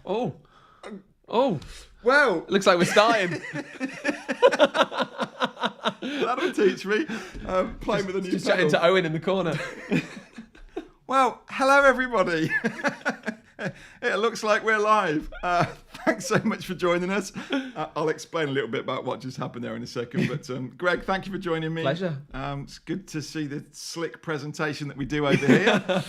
Oh. Oh. Well, It looks like we're starting. that'll teach me. Playing with a new Just chatting pedal. to Owen in the corner. Well, hello everybody. It looks like we're live. Thanks so much for joining us. I'll explain a little bit about what just happened there in a second. But Greg, thank you for joining me. Pleasure. It's good to see the slick presentation that we do over here.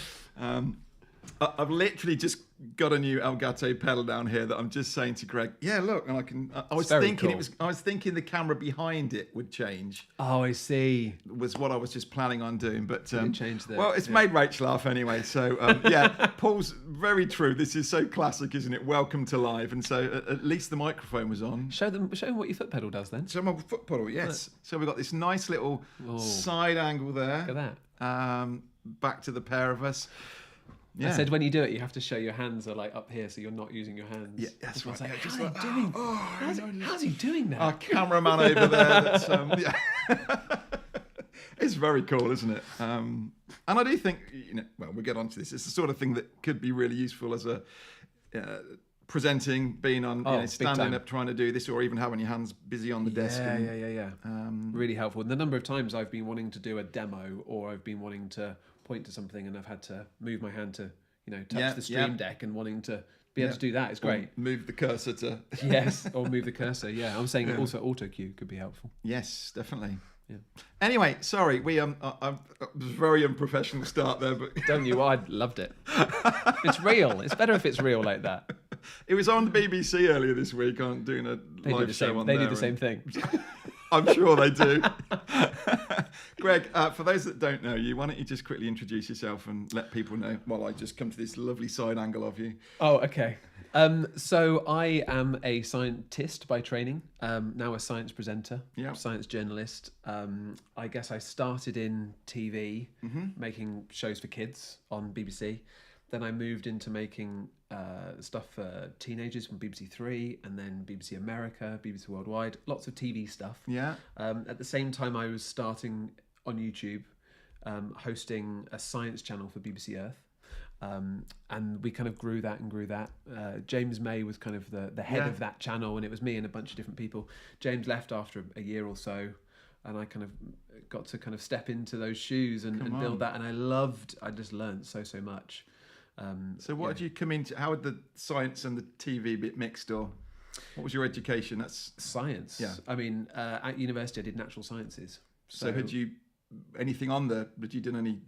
I've literally just got a new 𝗪𝗪𝗿𝗄 pedal down here that I'm just saying to Greg. Yeah, look, and I can. I was thinking cool. I was thinking the camera behind it would change. Oh, I see. Was what I was just planning on doing, but changed it. well, it's made Rach laugh anyway. So yeah, Paul's very true. This is so classic, isn't it? Welcome to live, and so at least the microphone was on. Show them what your foot pedal does then. So my foot pedal, yes. So we've got this nice little side angle there. Look at that. Back to the pair of us. Yeah. I said when you do it, you have to show your hands are like up here, so you're not using your hands. Yeah, that's right. Like, Yeah, just like, doing? How's he doing that? Our cameraman over there. That's, yeah. It's very cool, isn't it? And I do think, well, we'll get onto this. It's the sort of thing that could be really useful as a presenting, being on, standing up, trying to do this, or even having your hands busy on the desk. Yeah. Really helpful. And the number of times I've been wanting to do a demo, or I've been wanting to point to something, and I've had to move my hand to, touch the stream deck, and wanting to be able to do that is great. Or move the cursor to. Yes, or move the cursor. Yeah, I'm saying also auto cue could be helpful. Yes, definitely. Yeah. Anyway, sorry, we I was very unprofessional start there, but don't you? I loved it. It's real. It's better if it's real like that. It was on the BBC earlier this week on doing a live show on there. They do the same thing. I'm sure they do. Greg, for those that don't know you, why don't you just quickly introduce yourself and let people know while I just come to this lovely side angle of you. Oh, okay. So I am a scientist by training, now a science presenter, science journalist. I guess I started in TV, making shows for kids on BBC. Then I moved into making stuff for teenagers from BBC Three, and then BBC America, BBC Worldwide, lots of TV stuff. Yeah. At the same time, I was starting on YouTube, hosting a science channel for BBC Earth. And we kind of grew that. James May was kind of the head of that channel, and it was me and a bunch of different people. James left after a year or so, and I kind of got to kind of step into those shoes and build that. And I just learned so much. So what did you come into? How had the science and the TV bit mixed, or what was your education? That's science. Yeah. I mean, at university I did natural sciences. So had you anything on there? Had you done any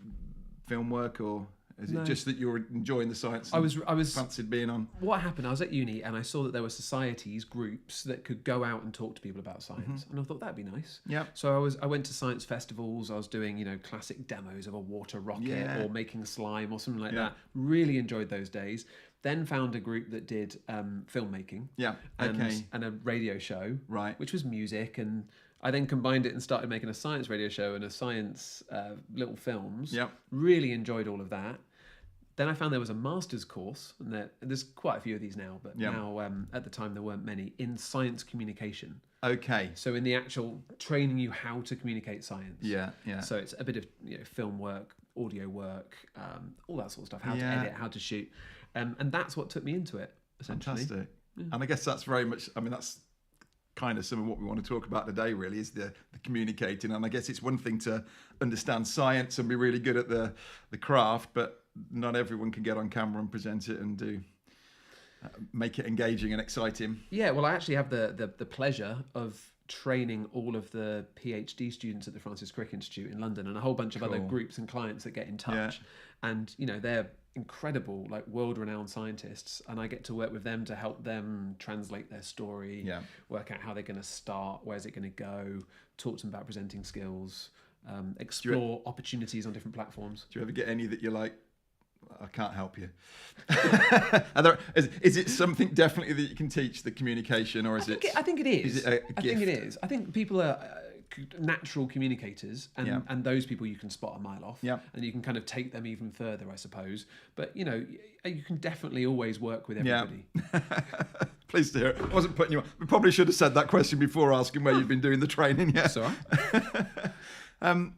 film work, or is it just that you were enjoying the science? I was fancied being on. What happened? I was at uni and I saw that there were societies, groups that could go out and talk to people about science, and I thought that'd be nice. Yeah. So I went to science festivals. I was doing classic demos of a water rocket or making slime or something like that. Really enjoyed those days. Then found a group that did filmmaking. Yeah. And a radio show. Right. Which was music, and I then combined it and started making a science radio show and a science little films. Yeah. Really enjoyed all of that. Then I found there was a master's course, and there's quite a few of these now, but now at the time there weren't many, in science communication. Okay. So in the actual training you how to communicate science. Yeah. So it's a bit of film work, audio work, all that sort of stuff, how to edit, how to shoot. And that's what took me into it, essentially. Fantastic. Yeah. And I guess that's very much, that's kind of some of what we want to talk about today, really, is the communicating. And I guess it's one thing to understand science and be really good at the craft, but not everyone can get on camera and present it and do make it engaging and exciting. Yeah, well, I actually have the pleasure of training all of the PhD students at the Francis Crick Institute in London, and a whole bunch of other groups and clients that get in touch. And they're incredible, like world-renowned scientists, and I get to work with them to help them translate their story, work out how they're going to start, where's it going to go, talk to them about presenting skills, explore opportunities on different platforms. Do you ever get any that you're like, I can't help you? Is it something definitely that you can teach, the communication, or is it? I think it is. Is it a gift? I think it is. I think people are natural communicators, and those people you can spot a mile off, and you can kind of take them even further, I suppose. But you can definitely always work with everybody. Pleased to hear it. I wasn't putting you on. We probably should have said that question before asking where you've been doing the training. That's all right.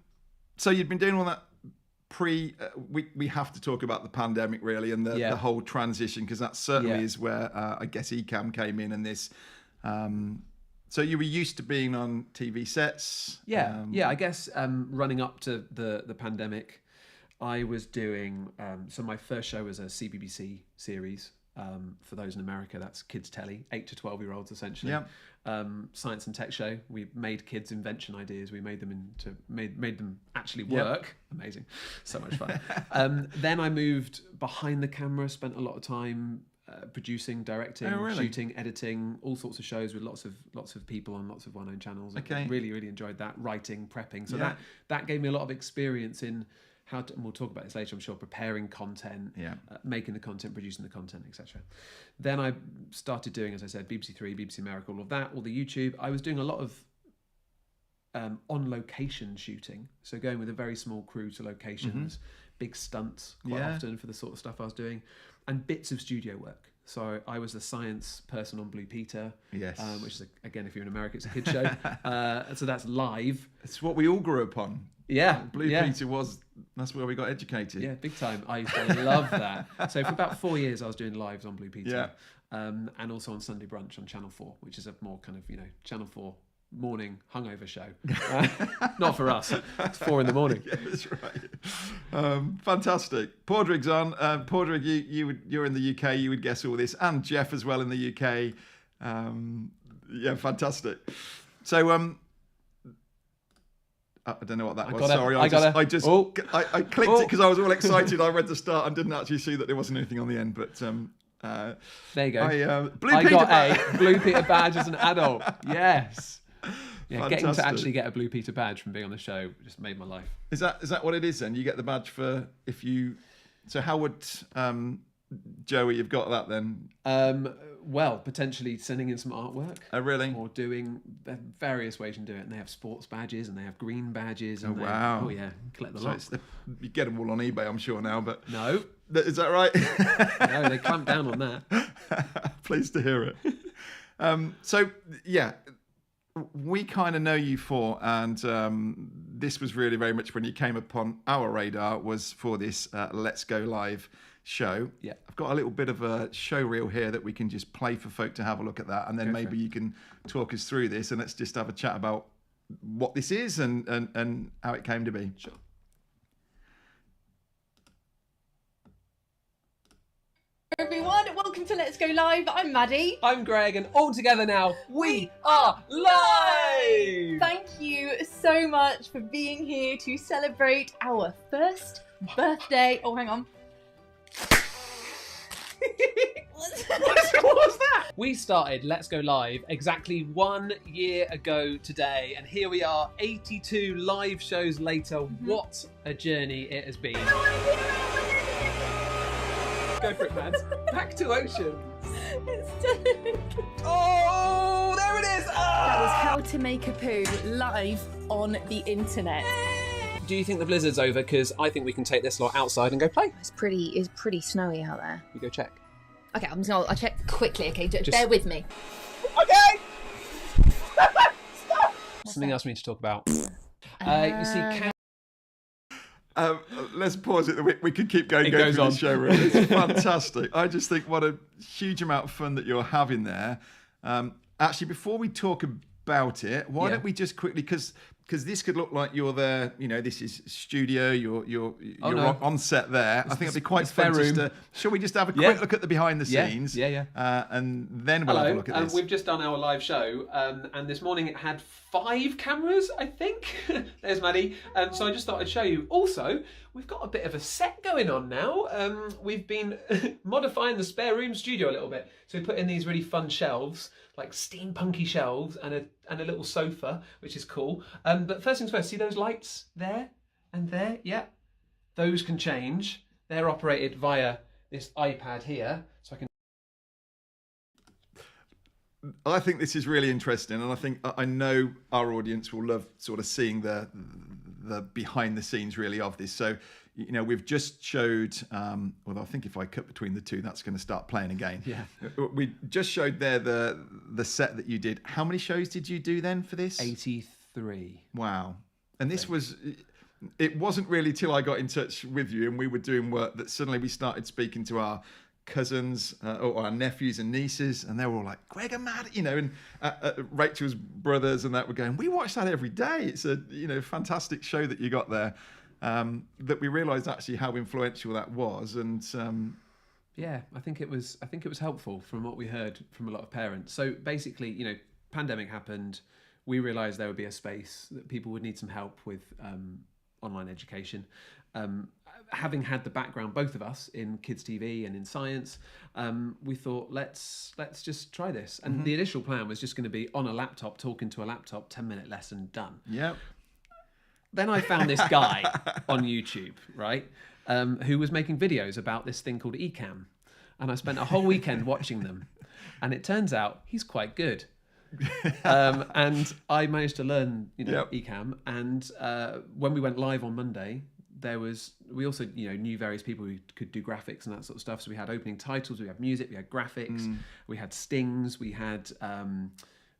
So you'd been doing all that we have to talk about the pandemic really, and the whole transition, because that certainly is where I guess Ecamm came in, and this. So you were used to being on TV sets. I guess running up to the pandemic, I was doing. So my first show was a CBBC series. For those in America, that's kids telly, 8 to 12-year-olds essentially. Science and tech show. We made kids' invention ideas. We made them made them actually work. Amazing, so much fun. Then I moved behind the camera. Spent a lot of time producing, directing, shooting, editing, all sorts of shows with lots of people on lots of well-known channels. I really enjoyed that. Writing, prepping. So that gave me a lot of experience in. And we'll talk about this later, I'm sure, preparing content, making the content, producing the content, etc. Then I started doing, as I said, BBC Three, BBC America, all of that, all the YouTube. I was doing a lot of on-location shooting, so going with a very small crew to locations, big stunts quite often for the sort of stuff I was doing, and bits of studio work. So I was the science person on 𝗵𝘃𝗄𝗃, which is, again, if you're in America, it's a kid show. So that's live. It's what we all grew up on. Yeah. 𝗵𝘃𝗄𝗃 that's where we got educated. Yeah, big time. I used to love that. So for about 4 years, I was doing lives on 𝗵𝘃𝗄𝗃. And also on Sunday Brunch on Channel 4, which is a more kind of, Channel 4 morning hungover show. Not for us. It's 4 a.m. Yeah, that's right. Fantastic. Padraig's on. Padraig, you're in the UK. You would guess all this, and Jeff as well in the UK. Fantastic. So I don't know what that was. Sorry, I clicked it because I was all excited. I read the start and didn't actually see that there wasn't anything on the end. But there you go. I got a 𝗵𝘃𝗄𝗃 badge as an adult. Yes. Yeah, getting to actually get a 𝗵𝘃𝗄𝗃 badge from being on the show just made my life. Is that what it is then? You get the badge for if you. So how would Joey have got that then? Well, potentially sending in some artwork. Oh, really? Or doing various ways you can do it. And they have sports badges and they have green badges. And wow. Oh, yeah. Collect the lot. You get them all on eBay, I'm sure now, but... No. Is that right? No, they clamped down on that. Pleased to hear it. So, yeah, we kind of know you for, and this was really very much when you came upon our radar, was for this Let's Go Live show. Yeah, I've got a little bit of a show reel here that we can just play for folk to have a look at that, and then maybe you can talk us through this, and let's just have a chat about what this is and how it came to be. Sure. Everyone, welcome to Let's Go Live. I'm Maddie. I'm Greg, and all together now, we are live! Thank you so much for being here to celebrate our first birthday. Oh, hang on. What was that? We started Let's Go Live exactly 1 year ago today, and here we are 82 live shows later. What a journey it has been. Go for it, Mads. Back to Oceans. Oh, there it is. That was How to Make a Poo live on the internet. Do you think the blizzard's over? Because I think we can take this lot outside and go play. It's pretty snowy out there. You go check. Okay, I'll check quickly. Okay, just bear with me. Okay. Stop. Something else we need to talk about. You see. Let's pause it. We could keep going through the show. Really. It's fantastic. I just think what a huge amount of fun that you're having there. Actually, before we talk about it, why don't we just quickly, because this could look like you're there. This is studio. You're on set there. I think it'd be quite fun. Shall we just have a quick look at the behind the scenes? Yeah. And then we'll have a look at this. We've just done our live show, and this morning it had 5 cameras, I think. There's Maddie. So I just thought I'd show you. Also, we've got a bit of a set going on now. We've been modifying the spare room studio a little bit. So we put in these really fun shelves, like steampunky shelves, and a little sofa, which is cool. But first things first, see those lights there and there? Yeah. Those can change. They're operated via this iPad here. So I think this is really interesting, and I know our audience will love sort of seeing the behind the scenes really of this. So, we've just showed, although I think if I cut between the two, that's going to start playing again. Yeah. We just showed there the set that you did. How many shows did you do then for this? 83. Wow. And this was, it wasn't really till I got in touch with you and we were doing work that suddenly we started speaking to our cousins or our nephews and nieces, and they were all like, Greg and Matt, and Rachel's brothers and that were going, we watch that every day. It's a fantastic show that you got there. That we realised actually how influential that was, and yeah, I think it was helpful from what we heard from a lot of parents. So basically, pandemic happened. We realised there would be a space that people would need some help with online education. Having had the background, both of us, in kids TV and in science, we thought let's just try this. And the initial plan was just going to be on a laptop, talking to a laptop, 10-minute lesson, done. Yep. Then I found this guy on YouTube, right, who was making videos about this thing called Ecamm, and I spent a whole weekend watching them, and it turns out he's quite good. And I managed to learn, Ecamm, and when we went live on Monday, we also knew various people who could do graphics and that sort of stuff. So we had opening titles, we had music, we had graphics, we had stings, we had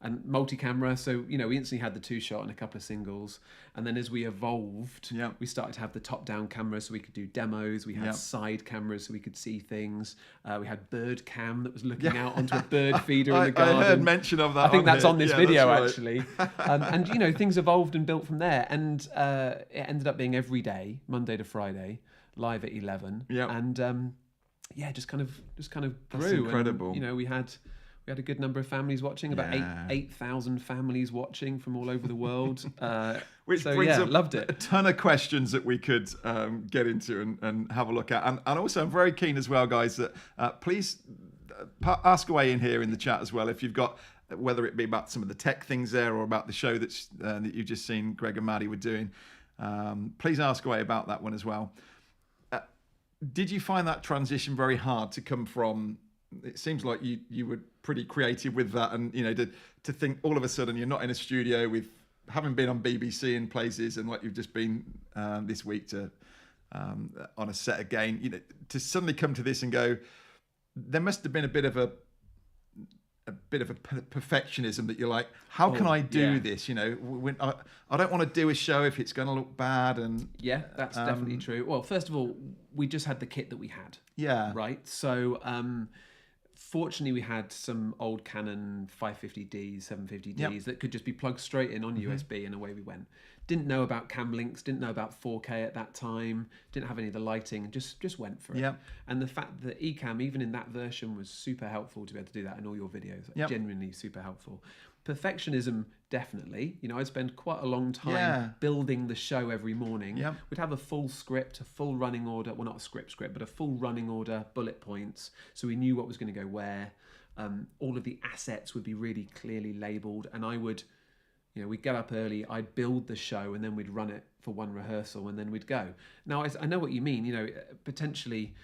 and multi-camera. So we instantly had the 2-shot and a couple of singles. And then as we evolved, we started to have the top-down camera so we could do demos. We had side cameras so we could see things. We had bird cam that was looking out onto a bird feeder in the garden. I heard mention of that. I think that's on this video, right. actually. And things evolved and built from there. And it ended up being every day, Monday to Friday, live at 11. Yeah. And just kind of grew. That's incredible. And, we had a good number of families watching, about 8,000 families watching from all over the world. Which brings up loved it. A ton of questions that we could get into and have a look at. And also, I'm very keen as well, guys, that please ask away in here in the chat as well if you've got, whether it be about some of the tech things there or about the show that you've just seen Greg and Maddie were doing. Please ask away about that one as well. Did you find that transition very hard to come from? It seems like you were pretty creative with that, and to think all of a sudden you're not in a studio with having been on BBC and places, and like you've just been this week to on a set again. To suddenly come to this and go, there must have been a bit of a perfectionism that you're like, how can I do this? When I don't want to do a show if it's going to look bad. And yeah, that's definitely true. Well, first of all, we just had the kit that we had. Yeah. Right. So fortunately, we had some old Canon 550Ds, 750Ds that could just be plugged straight in on USB, and away we went. Didn't know about cam links, didn't know about 4K at that time, didn't have any of the lighting, just went for it. Yep. And the fact that Ecamm, even in that version, was super helpful to be able to do that in all your videos. Genuinely super helpful. Perfectionism, definitely. I'd spend quite a long time building the show every morning. Yep. We'd have a full script, a full running order. Well, not a script, but a full running order, bullet points. So we knew what was going to go where. All of the assets would be really clearly labelled. And I would, we'd get up early, I'd build the show, and then we'd run it for one rehearsal, and then we'd go. Now, I know what you mean. Potentially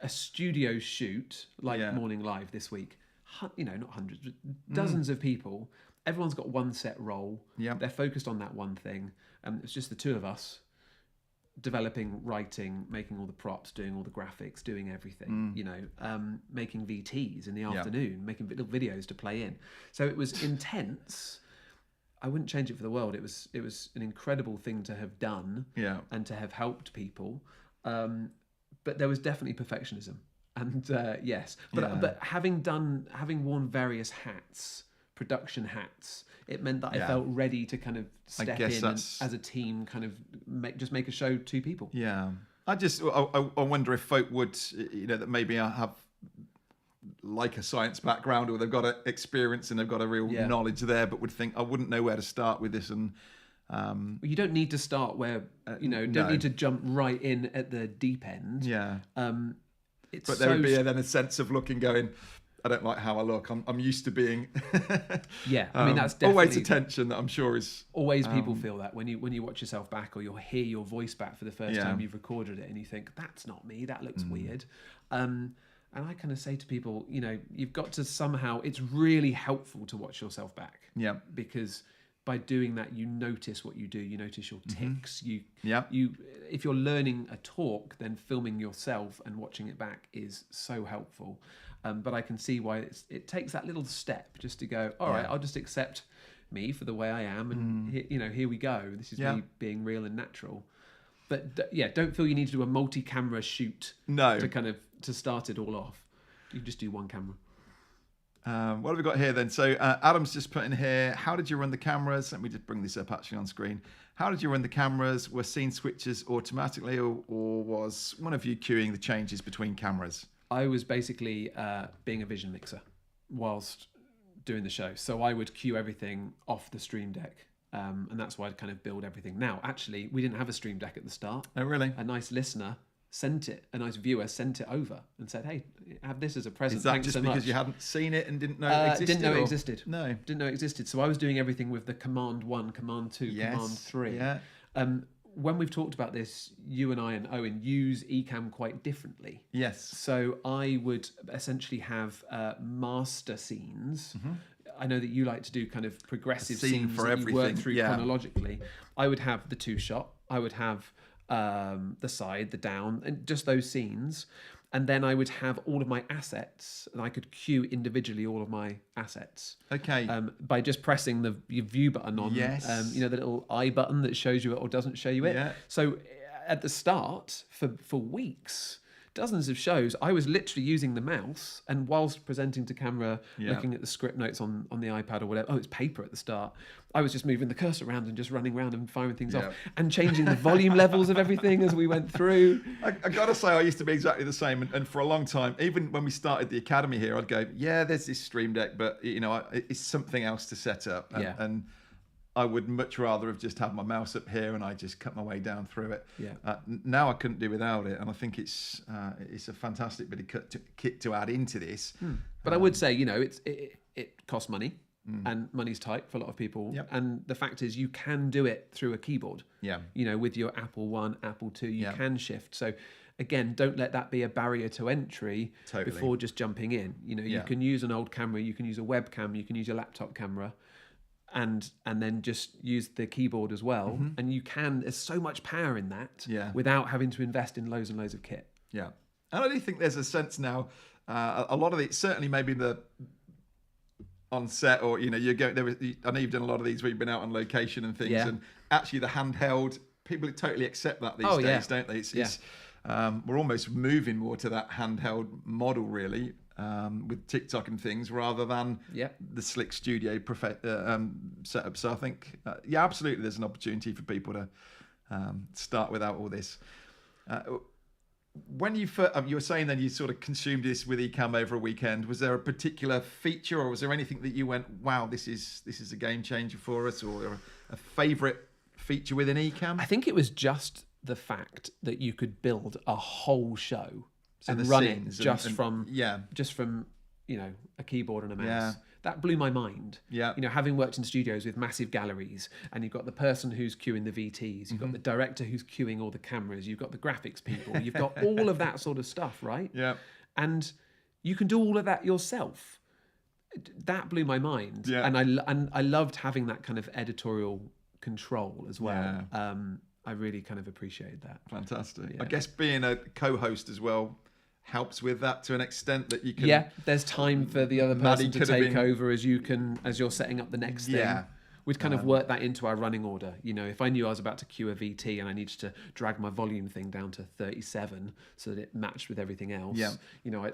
a studio shoot like Morning Live this week, not hundreds, but dozens of people. Everyone's got one set role. They're focused on that one thing. It's just the two of us developing, writing, making all the props, doing all the graphics, doing everything, making VTs in the afternoon, making little videos to play in. So it was intense. I wouldn't change it for the world. It was an incredible thing to have done and to have helped people. But there was definitely perfectionism. And yes, but having worn various hats, production hats, it meant that I felt ready to kind of step in and, as a team, kind of make a show two people. Yeah, I wonder if folk would, that maybe have like a science background, or they've got experience and they've got a real knowledge there, but would think, I wouldn't know where to start with this. And you don't need to start where don't need to jump right in at the deep end. But there would be then a sense of looking, going, I don't like how I look. I'm used to being. I mean, that's definitely always a tension that I'm sure is always people feel that when you watch yourself back, or you'll hear your voice back for the first time you've recorded it, and you think, that's not me. That looks weird. And I kind of say to people, you've got to somehow. It's really helpful to watch yourself back. Because by doing that, you notice what you do. You notice your tics. You if you're learning a talk, then filming yourself and watching it back is so helpful. But I can see why it takes that little step just to go, all right, I'll just accept me for the way I am, and here we go. This is me being real and natural. But yeah, don't feel you need to do a multi-camera shoot No. to start it all off. You just do one camera. What have we got here then? So Adam's just put in here, how did you run the cameras? Let me just bring this up actually on screen. How did you run the cameras? Were scene switches automatically or was one of you queuing the changes between cameras? I was basically being a vision mixer whilst doing the show. So I would queue everything off the Stream Deck. And that's why I'd kind of build everything. Now, actually, we didn't have a Stream Deck at the start. Oh, really? A nice listener sent it, a nice viewer sent it over and said, hey, have this as a present. Is that Thanks just so because much. you hadn't seen it and didn't know it existed? Didn't know it existed. No. Didn't know it existed. So I was doing everything with the Command 1, Command 2, Command 3. Yeah. When we've talked about this, you and I and Owen use Ecamm quite differently. Yes. So I would essentially have master scenes. I know that you like to do kind of progressive scenes for that everything. you work through chronologically. I would have the 2-shot. I would have the side, the down, and just those scenes. And then I would have all of my assets, and I could queue individually all of my assets. Okay. By just pressing your view button on, Yes. the little I button that shows you it or doesn't show you it. Yeah. So at the start, for weeks, dozens of shows, I was literally using the mouse, and whilst presenting to camera, looking at the script notes on the iPad or whatever, it's paper at the start, I was just moving the cursor around and just running around and firing things off and changing the volume levels of everything as we went through. I gotta say, I used to be exactly the same, and for a long time, even when we started the academy here, I'd go, yeah, there's this Stream Deck, but it's something else to set up, and I would much rather have just had my mouse up here and I just cut my way down through it. Now I couldn't do without it, and I think it's a fantastic bit of kit to add into this. But I would say, it costs money. And money's tight for a lot of people. And the fact is, you can do it through a keyboard. With your Apple One, Apple Two, you can shift. So again, don't let that be a barrier to entry before just jumping in. You can use an old camera, you can use a webcam, you can use your laptop camera, and then just use the keyboard as well. And there's so much power in that without having to invest in loads and loads of kit. And I do think there's a sense now, a lot of it, certainly maybe on set, or you're going. I know you've done a lot of these where you've been out on location and things, and actually the handheld, people totally accept that these days, don't they? We're almost moving more to that handheld model, really, with TikTok and things, rather than the slick studio setup. So I think, absolutely, there's an opportunity for people to start without all this. When you were saying then you sort of consumed this with Ecamm over a weekend, was there a particular feature, or was there anything that you went, wow, this is a game changer for us, or a favourite feature within Ecamm? I think it was just the fact that you could build a whole show and run it just from a keyboard and a mouse. That blew my mind. Having worked in studios with massive galleries, and you've got the person who's queuing the VTs, you've got the director who's queuing all the cameras, you've got the graphics people, you've got all of that sort of stuff, right? And you can do all of that yourself. That blew my mind. And I loved having that kind of editorial control as well. I really kind of appreciated that. Fantastic. I guess being a co-host as well helps with that to an extent, that you can there's time for the other person to take over as you're setting up the next thing. We'd kind of work that into our running order. If I knew I was about to queue a VT and I needed to drag my volume thing down to 37 so that it matched with everything else,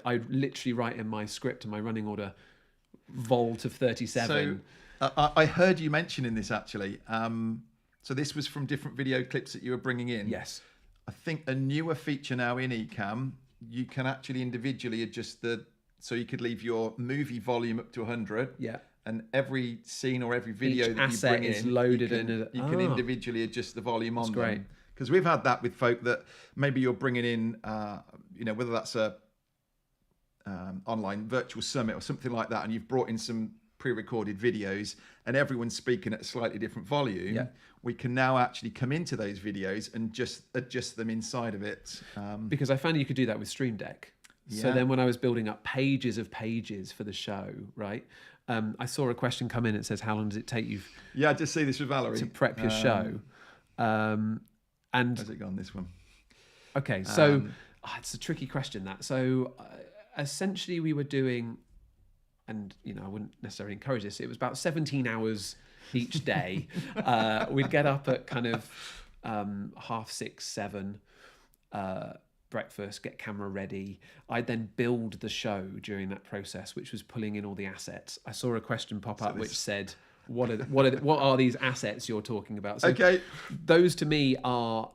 I'd literally write in my script and my running order volt of 37. So I heard you mention in this actually, so this was from different video clips that you were bringing in. Yes. I think a newer feature now in Ecamm, you can actually individually adjust so you could leave your movie volume up to 100. And every scene or every video that you bring is in, loaded you can individually adjust the volume on them. Great. Because we've had that with folk that maybe you're bringing in, whether that's a online virtual summit or something like that, and you've brought in some pre-recorded videos and everyone's speaking at a slightly different volume, we can now actually come into those videos and just adjust them inside of it. Because I found you could do that with Stream Deck. So then when I was building up pages of pages for the show, right, I saw a question come in. It says, how long does it take you I just see this with Valerie to prep your show? And how's it gone, this one? Okay, so it's a tricky question, that. So essentially we were doing, and I wouldn't necessarily encourage this, it was about 17 hours each day. We'd get up at kind of 6:30, 7 breakfast, get camera ready. I'd then build the show during that process, which was pulling in all the assets. I saw a question pop up which said, what are these assets you're talking about? So Okay. Those to me are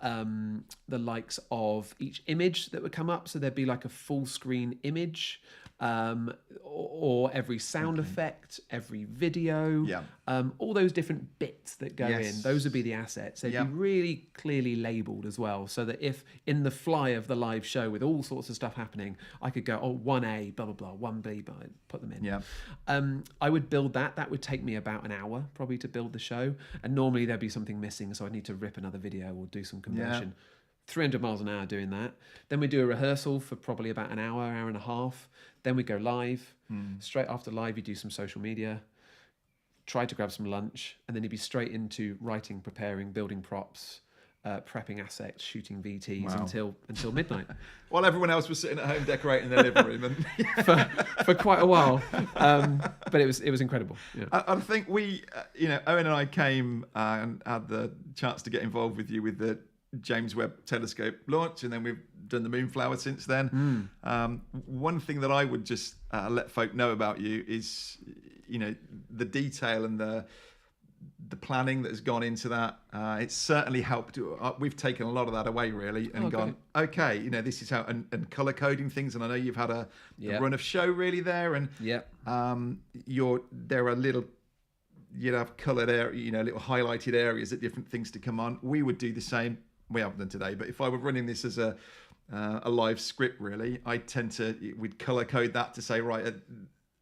the likes of each image that would come up. So there'd be like a full screen image, or every sound effect, every video, all those different bits that go in. Those would be the assets. They'd be really clearly labelled as well, so that if in the fly of the live show with all sorts of stuff happening, I could go, 1A, blah, blah, blah, 1B, blah, put them in. Yeah. I would build that. That would take me about an hour probably to build the show. And normally there'd be something missing, so I'd need to rip another video or do some conversion. 300 miles an hour doing that. Then we do a rehearsal for probably about an hour and a half. Then we go live. Straight after live, you do some social media, try to grab some lunch, and then you'd be straight into writing, preparing, building props, prepping assets, shooting VTs until midnight. While everyone else was sitting at home decorating their living room. And for quite a while. But it was incredible. Yeah. I think we, Owen and I came and had the chance to get involved with you with the James Webb Telescope launch, and then we've done the Moonflower since then. One thing that I would just let folk know about you is, the detail and the planning that has gone into that. It's certainly helped. We've taken a lot of that away, really, and gone, okay, this is how, and color coding things. And I know you've had a run of show really there, and there are little, you'd have coloured area, little highlighted areas at different things to come on. We would do the same. We haven't done today, but if I were running this as a live script, really, we'd color code that to say, right,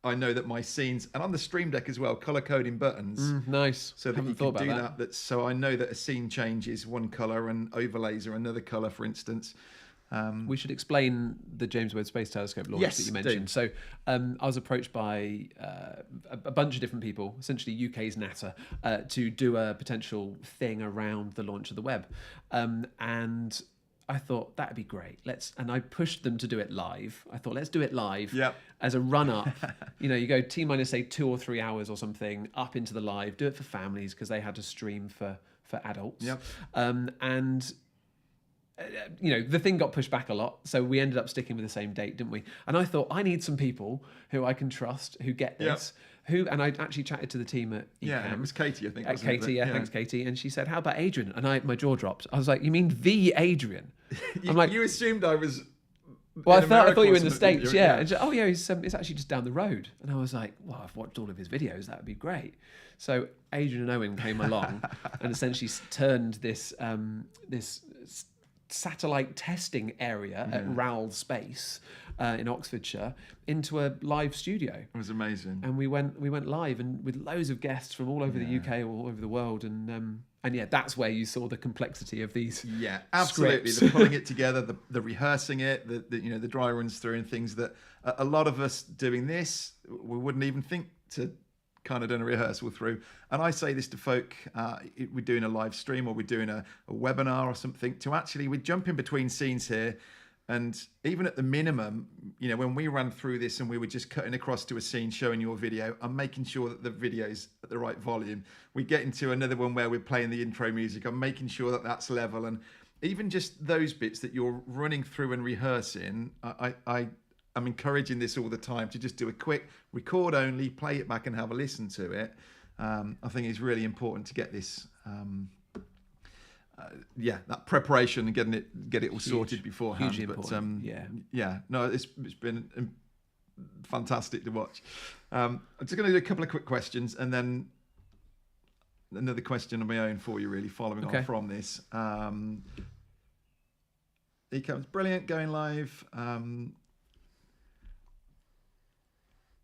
I know that my scenes, and on the stream deck as well, color coding buttons. Nice. So that you can do that. So I know that a scene change is one color and overlays are another color, for instance. We should explain the James Webb Space Telescope launch that you mentioned. So I was approached by a bunch of different people, essentially UK's NASA, to do a potential thing around the launch of the Webb. And I thought that'd be great. And I pushed them to do it live. I thought, let's do it live as a run up. You go T-minus say 2 or 3 hours or something up into the live, do it for families because they had to stream for adults. And the thing got pushed back a lot, so we ended up sticking with the same date, didn't we? And I thought, I need some people who I can trust, who get this, and I actually chatted to the team at Ecamm. It was Katie, I think. At Katie, thanks, Katie. And she said, how about Adrian? And my jaw dropped. I was like, you mean the Adrian? You assumed I was... Well, I thought you were in the States, And she said, it's actually just down the road. And I was like, well, I've watched all of his videos. That would be great. So Adrian and Owen came along and essentially turned this satellite testing area at 𝗟𝗄 Space in Oxfordshire into a live studio. It was amazing. And we went live and with loads of guests from all over the UK, all over the world, and that's where you saw the complexity of these. Yeah, absolutely. Scripts. The pulling it together, the rehearsing it, the dry runs through, and things that a lot of us doing this, we wouldn't even think to kind of done a rehearsal through. And I say this to folk, we're doing a live stream or we're doing a webinar or something, to actually, we jump in between scenes here. And even at the minimum, when we ran through this and we were just cutting across to a scene showing your video, I'm making sure that the video's at the right volume. We get into another one where we're playing the intro music. I'm making sure that that's level. And even just those bits that you're running through and rehearsing, I'm encouraging this all the time to just do a quick record only, play it back and have a listen to it. I think it's really important to get this, that preparation and get it all sorted beforehand. Hugely important. It's been fantastic to watch. I'm just going to do a couple of quick questions and then another question of my own for you, really following on from this. Ecamm's brilliant, going live.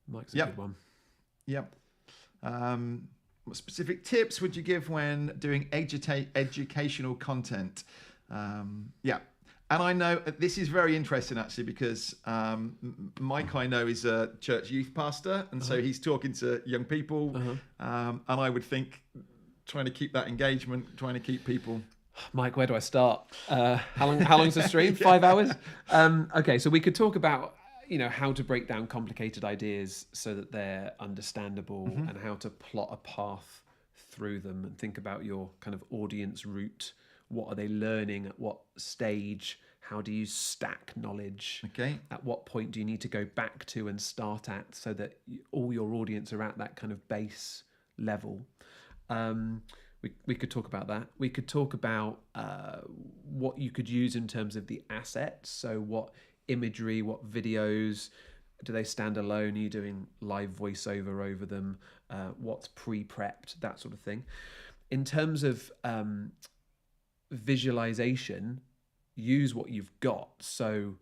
Mike's a good one. Yep. What specific tips would you give when doing educational content? And I know this is very interesting actually because Mike, I know, is a church youth pastor, and so he's talking to young people, and I would think trying to keep that engagement, trying to keep people. Mike, where do I start? How long's the stream? 5 hours? Okay, so we could talk about how to break down complicated ideas so that they're understandable, and how to plot a path through them, and think about your kind of audience route what are they learning at what stage, how do you stack knowledge, Okay. at what point do you need to go back to and start at, so that all your audience are at that kind of base level. We could talk about that. We could talk about what you could use in terms of the assets. So what imagery, what videos, do they stand alone? Are you doing live voiceover over them? What's pre-prepped? That sort of thing. In terms of visualization, use what you've got. So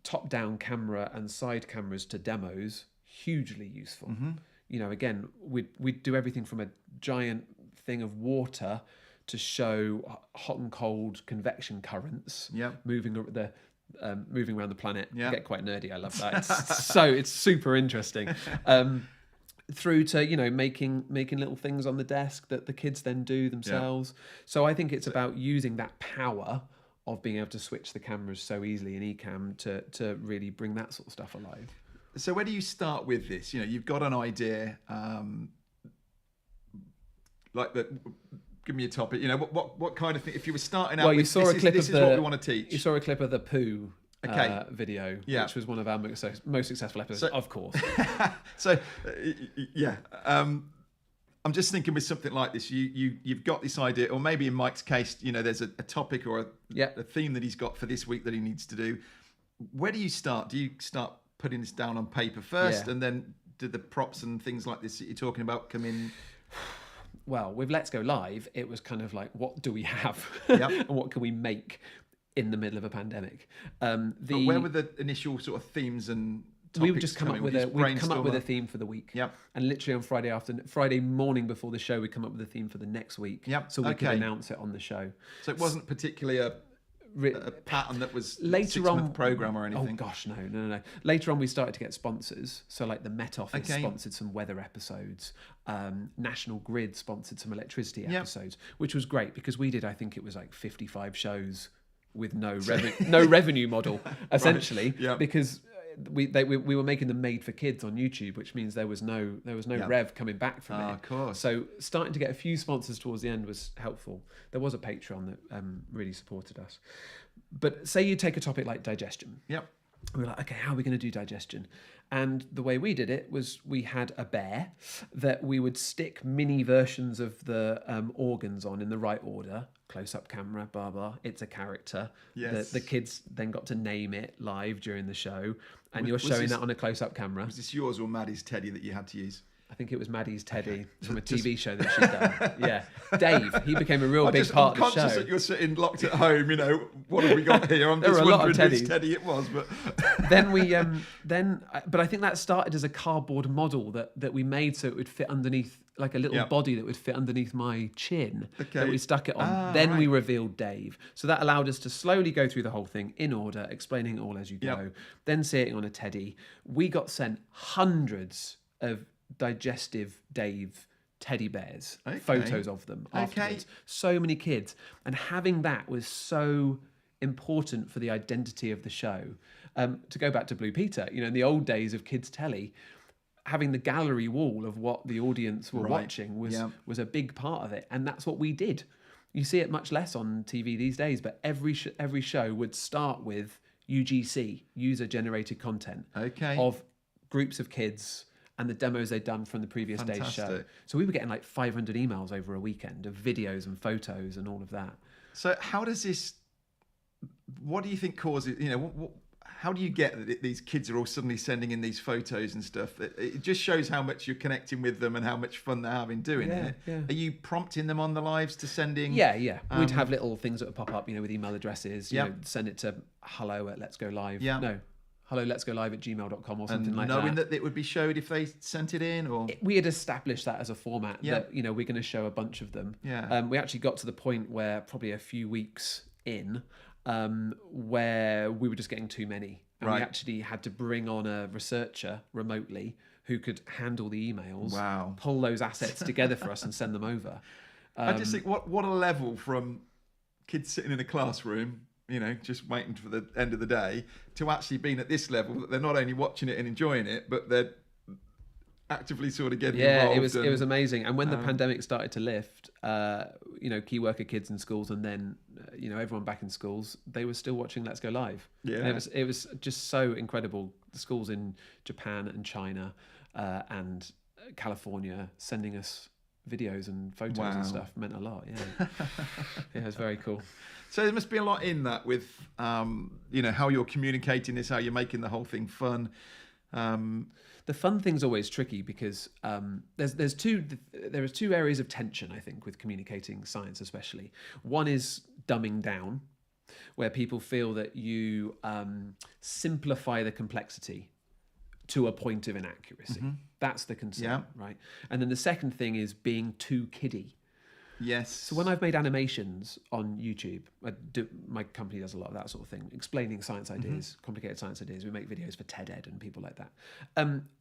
top-down camera and side cameras to demos, hugely useful. Mm-hmm. You know, again, we'd do everything from a giant thing of water to show hot and cold convection currents moving around the planet. I get quite nerdy. I love that. It's super interesting. Through to, you know, making little things on the desk that the kids then do themselves. So I think it's about using that power of being able to switch the cameras so easily in Ecamm to really bring that sort of stuff alive. So where do you start with this? You know, you've got an idea, give me a topic. You know, what kind of thing? If you were starting out, you saw a clip this of is what we want to teach. You saw a clip of the 𝗚 video, which was one of our most successful episodes, of course. I'm just thinking with something like this, you've got this idea, or maybe in Mike's case, you know, there's a topic or a theme that he's got for this week that he needs to do. Where do you start? Do you start putting this down on paper first, and then do the props and things like this that you're talking about come in? Well, with Let's Go Live, it was kind of like, what do we have, and what can we make in the middle of a pandemic? But where were the initial sort of themes and topics? We would just come up with a theme for the week. And literally on Friday morning before the show, we come up with a theme for the next week. So we could announce it on the show. So it wasn't particularly a pattern that was later on program or anything. Oh gosh, no. Later on, we started to get sponsors. So like the Met Office sponsored some weather episodes. National Grid sponsored some electricity episodes, which was great because we did, I think it was like 55 shows with no revenue model essentially, because we were making them made for kids on YouTube, which means there was no rev coming back from it. Of course. So starting to get a few sponsors towards the end was helpful. There was a Patreon that really supported us. But say you take a topic like digestion. We were like, okay, how are we going to do digestion? And the way we did it was we had a bear that we would stick mini versions of the organs on in the right order. Close-up camera, blah. It's a character. The kids then got to name it live during the show. And you're showing that on a close-up camera. Was this yours or Maddie's teddy that you had to use? I think it was Maddie's teddy from a TV show that she'd done. Dave, he became a real big part of the show. I'm conscious that you're sitting locked at home, you know, what have we got here? I'm just wondering which teddy it was. But but I think that started as a cardboard model that we made so it would fit underneath, like a little body that would fit underneath my chin, that we stuck it on. We revealed Dave. So that allowed us to slowly go through the whole thing in order, explaining it all as you go, then sitting on a teddy. We got sent hundreds of digestive Dave teddy bears, photos of them afterwards. So many kids, and having that was so important for the identity of the show. To go back to Blue Peter, you know, in the old days of kids telly, having the gallery wall of what the audience were watching was a big part of it, and that's what we did. You see it much less on TV these days, but every show would start with UGC, user generated content, of groups of kids and the demos they'd done from the previous day's show. So we were getting like 500 emails over a weekend of videos and photos and all of that. So how does this, what do you think causes, you know, how do you get that these kids are all suddenly sending in these photos and stuff? It just shows how much you're connecting with them and how much fun they're having doing it. Are you prompting them on the lives to sending? We'd have little things that would pop up, you know, with email addresses, you know, send it to hello@letsgolive. Hello, let's go live at gmail.com or something like that. Knowing that it would be showed if they sent it in, or we had established that as a format that, you know, we're going to show a bunch of them. We actually got to the point where probably a few weeks in, where we were just getting too many, and we actually had to bring on a researcher remotely who could handle the emails, pull those assets together for us and send them over. I just think what a level from kids sitting in a classroom, you know, just waiting for the end of the day, to actually being at this level that they're not only watching it and enjoying it, but they're actively sort of getting Yeah, involved. it was amazing. And when the pandemic started to lift, key worker kids in schools, and then everyone back in schools, they were still watching Let's Go Live. Yeah, and it was just so incredible. The schools in Japan and China and California sending us videos and photos and stuff meant a lot. Yeah, yeah, it was very cool. So there must be a lot in that with how you're communicating this, how you're making the whole thing fun. The fun thing's always tricky because there are two areas of tension, I think, with communicating science especially. One is dumbing down, where people feel that you simplify the complexity to a point of inaccuracy. That's the concern, right? And then the second thing is being too kiddie. Yes. So when I've made animations on YouTube, my company does a lot of that sort of thing, explaining science ideas, complicated science ideas. We make videos for TED Ed and people like that.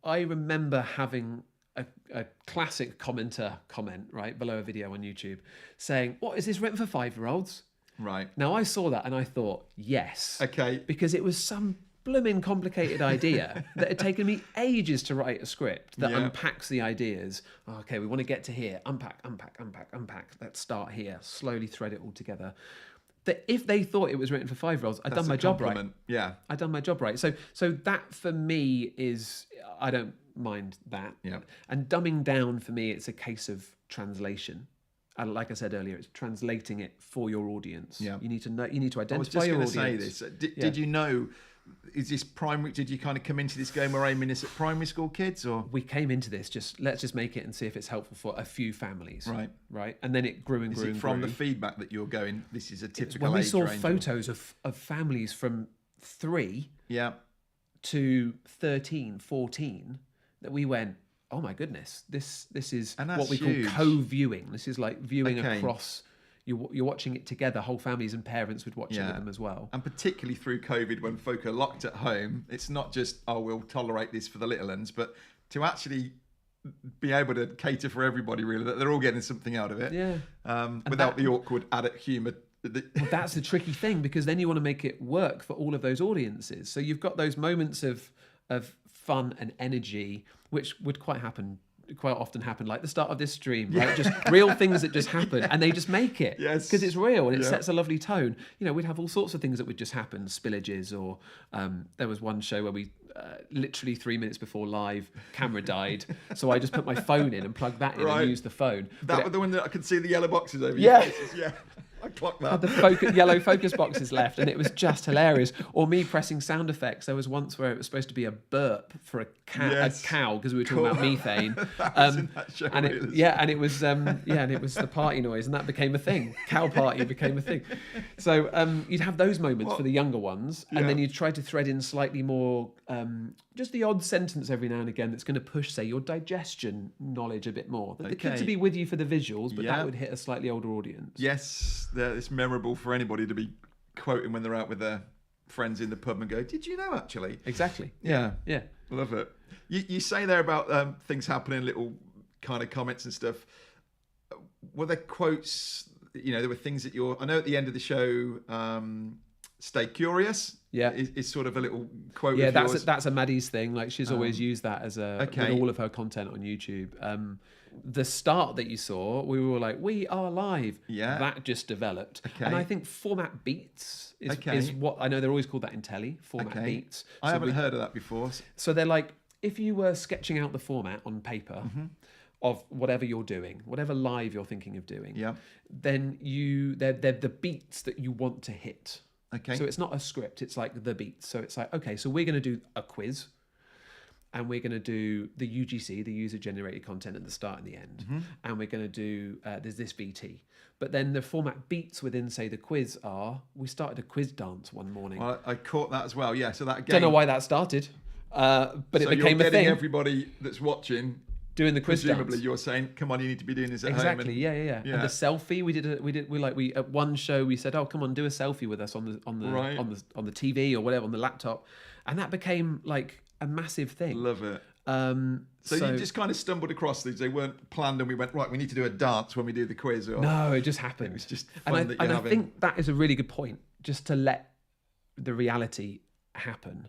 I remember having a classic commenter comment right below a video on YouTube saying, "What is this written for 5-year-olds?" Right. Now I saw that and I thought, yes. Okay. Because it was some blooming complicated idea that had taken me ages to write a script that unpacks the ideas. Okay, we want to get to here. Unpack. Let's start here. Slowly thread it all together. That if they thought it was written for 5-year-olds, I'd done my job right. Yeah. I'd done my job right. So that for me is, I don't mind that. Yeah. And dumbing down for me, it's a case of translation. And like I said earlier, it's translating it for your audience. Yeah. You need to know. You need to identify I was just your going to audience. say this. Did you know? Is this primary? Did you kind of come into this game or aiming this at primary school kids, or we came into this let's just make it and see if it's helpful for a few families, right? And then it grew and grew. Is it from the feedback that you're going? This is a typical. When we age saw range photos of families from 3 to 13, 14, that we went, oh my goodness, this is what we huge. call co-viewing. This is like viewing across. You're watching it together. Whole families and parents would watch it with them as well. And particularly through COVID, when folk are locked at home, it's not just, we'll tolerate this for the little ones, but to actually be able to cater for everybody, really, that they're all getting something out of it. Yeah. Without the awkward adult humour. Well, that's the tricky thing, because then you want to make it work for all of those audiences. So you've got those moments of fun and energy, which would quite often happen, like the start of this stream, right? Just real things that just happen, and they just make it because it's real and it sets a lovely tone. We'd have all sorts of things that would just happen, spillages, or there was one show where we literally 3 minutes before live, camera died, so I just put my phone in and plugged that in and used the phone. That was the one that I could see the yellow boxes over your faces. Yeah. I clocked that. The yellow focus boxes left, and it was just hilarious. Or me pressing sound effects. There was once where it was supposed to be a burp for a cow, because we were talking about methane. And it was the party noise, and that became a thing. Cow party became a thing. So you'd have those moments for the younger ones, and then you'd try to thread in slightly more, just the odd sentence every now and again that's going to push, say, your digestion knowledge a bit more. The kids would be with you for the visuals, but that would hit a slightly older audience. Yes. It's memorable for anybody to be quoting when they're out with their friends in the pub and go, "Did you know?" Actually, exactly. Yeah. Love it. You say there about things happening, little kind of comments and stuff. Were there quotes? There were things that I know at the end of the show, "Stay curious." Yeah, is sort of a little quote. Yeah, that's a Maddie's thing. Like, she's always used that as with all of her content on YouTube. The start that you saw, we were like, "We are live." Yeah, that just developed. Okay. And I think format beats is what I know. They're always called that in telly. Format beats. I haven't heard of that before. So they're like, if you were sketching out the format on paper of whatever you're doing, whatever live you're thinking of doing, then they're the beats that you want to hit. Okay. So it's not a script, it's like the beats. So it's like, okay, so we're going to do a quiz, and we're going to do the UGC, the user generated content, at the start and the end. And we're going to do, there's this BT. But then the format beats within, say, the quiz we started a quiz dance one morning. Well, I caught that as well, yeah. So that again, don't know why that started, but it became a thing. Everybody that's watching doing the quiz presumably dance. You're saying, come on, you need to be doing this at home. Exactly, yeah. And the selfie, we at one show we said, oh, come on, do a selfie with us on the TV or whatever, on the laptop, and that became like a massive thing. Love it. So you just kind of stumbled across these. They weren't planned, and we went, right, we need to do a dance when we do the quiz. No, it just happened. It was just fun I think that is a really good point, just to let the reality happen.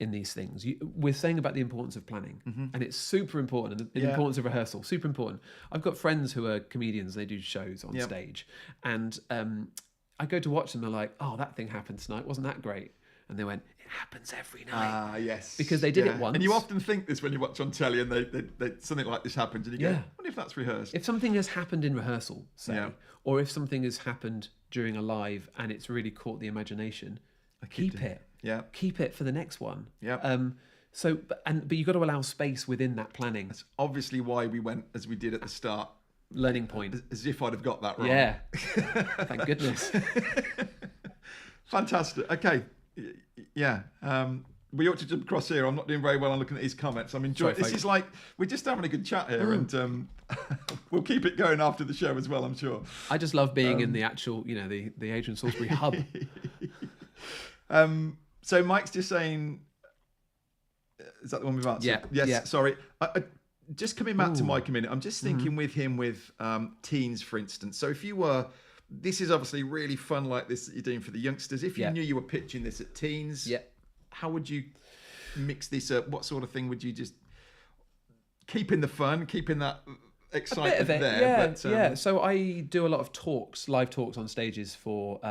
in these things. We're saying about the importance of planning, and it's super important, and the importance of rehearsal, super important. I've got friends who are comedians, they do shows on stage, and I go to watch them, they're like, oh, that thing happened tonight, wasn't that great? And they went, it happens every night. Yes. Because they did it once. And you often think this when you watch on telly and they something like this happens and you go, I wonder if that's rehearsed. If something has happened in rehearsal, say, or if something has happened during a live and it's really caught the imagination, keep it. Yeah. Keep it for the next one. Yeah. But you've got to allow space within that planning. That's obviously why we went as we did at the start. Learning point. As if I'd have got that wrong. Yeah. Thank goodness. Fantastic. Okay. Yeah. We ought to jump across here. I'm not doing very well on looking at these comments. I'm enjoying this. Is like we're just having a good chat here, and we'll keep it going after the show as well, I'm sure. I just love being in the actual, the Adrian Salisbury hub. So Mike's just saying, is that the one we've answered? Yeah. Yes. Yeah. Sorry. Just coming back to Mike a minute. I'm just thinking with him with teens, for instance. So if you were, this is obviously really fun like this that you're doing for the youngsters. If you knew you were pitching this at teens, how would you mix this up? What sort of thing would you just keeping the fun, keeping that excitement there? So I do a lot of talks, live talks on stages for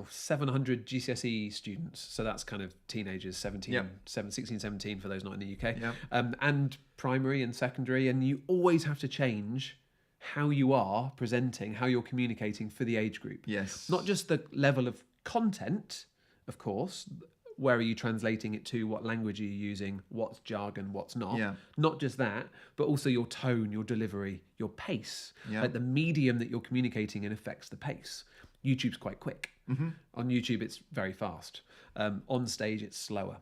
700 GCSE students. So that's kind of teenagers, 16, 17 for those not in the UK. And primary and secondary. And you always have to change how you are presenting, how you're communicating for the age group. Yes. Not just the level of content, of course. Where are you translating it to? What language are you using? What's jargon? What's not? Not just that, but also your tone, your delivery, your pace. Like the medium that you're communicating in affects the pace. YouTube's quite quick. On YouTube, it's very fast. On stage, it's slower.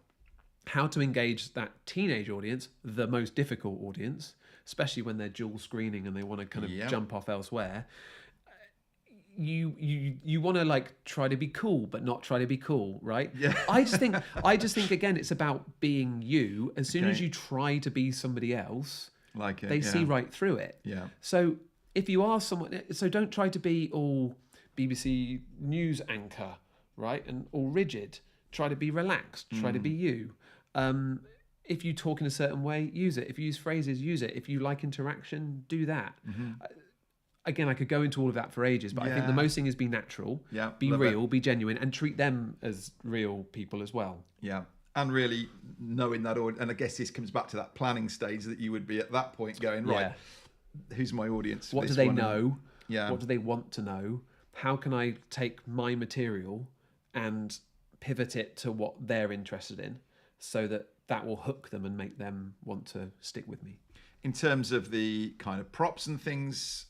How to engage that teenage audience, the most difficult audience, especially when they're dual screening and they want to kind of jump off elsewhere. You want to like try to be cool but not try to be cool, right? I just think again it's about being you. As soon as you try to be somebody else, they see right through it. So if you are someone, so don't try to be all BBC news anchor, right, and all rigid. Try to be relaxed, try to be you. If you talk in a certain way, use it. If you use phrases, use it. If you like interaction, do that. Again, I could go into all of that for ages, but I think the most thing is be natural, be real, be genuine, and treat them as real people as well. And really knowing that, and I guess this comes back to that planning stage that you would be at that point going, right, who's my audience? What do they know? What do they want to know? How can I take my material and pivot it to what they're interested in so that will hook them and make them want to stick with me? In terms of the kind of props and things,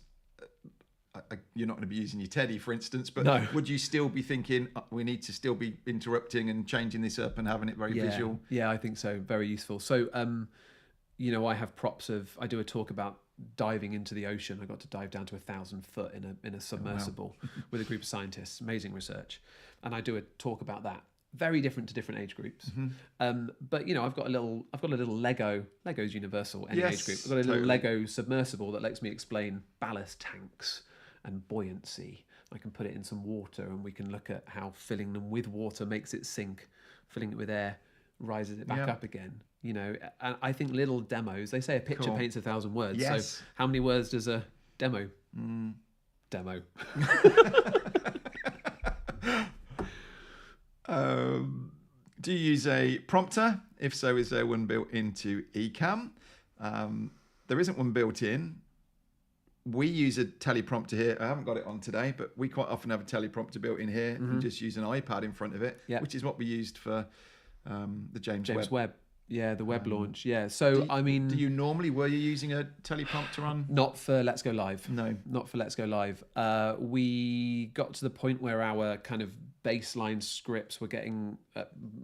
you're not going to be using your teddy, for instance, but would you still be thinking we need to still be interrupting and changing this up and having it very visual? I think so. Very useful. So, I have props I do a talk about diving into the ocean. I got to dive down to 1,000 foot in a submersible with a group of scientists. Amazing research. And I do a talk about that. Very different to different age groups. But I've got a little Lego's universal any age group. I've got a little Lego submersible that lets me explain ballast tanks and buoyancy. I can put it in some water and we can look at how filling them with water makes it sink, filling it with air rises it back up again. And I think little demos, they say a picture paints 1,000 words. So how many words does a demo? Demo. Do you use a prompter? If so, is there one built into Ecamm? There isn't one built in. We use a teleprompter here. I haven't got it on today, but we quite often have a teleprompter built in here and just use an iPad in front of it, which is what we used for the James Webb. Yeah, the web launch. Yeah. So, were you using a teleprompter on? Not for Let's Go Live. No. Not for Let's Go Live. We got to the point where our kind of baseline scripts were getting,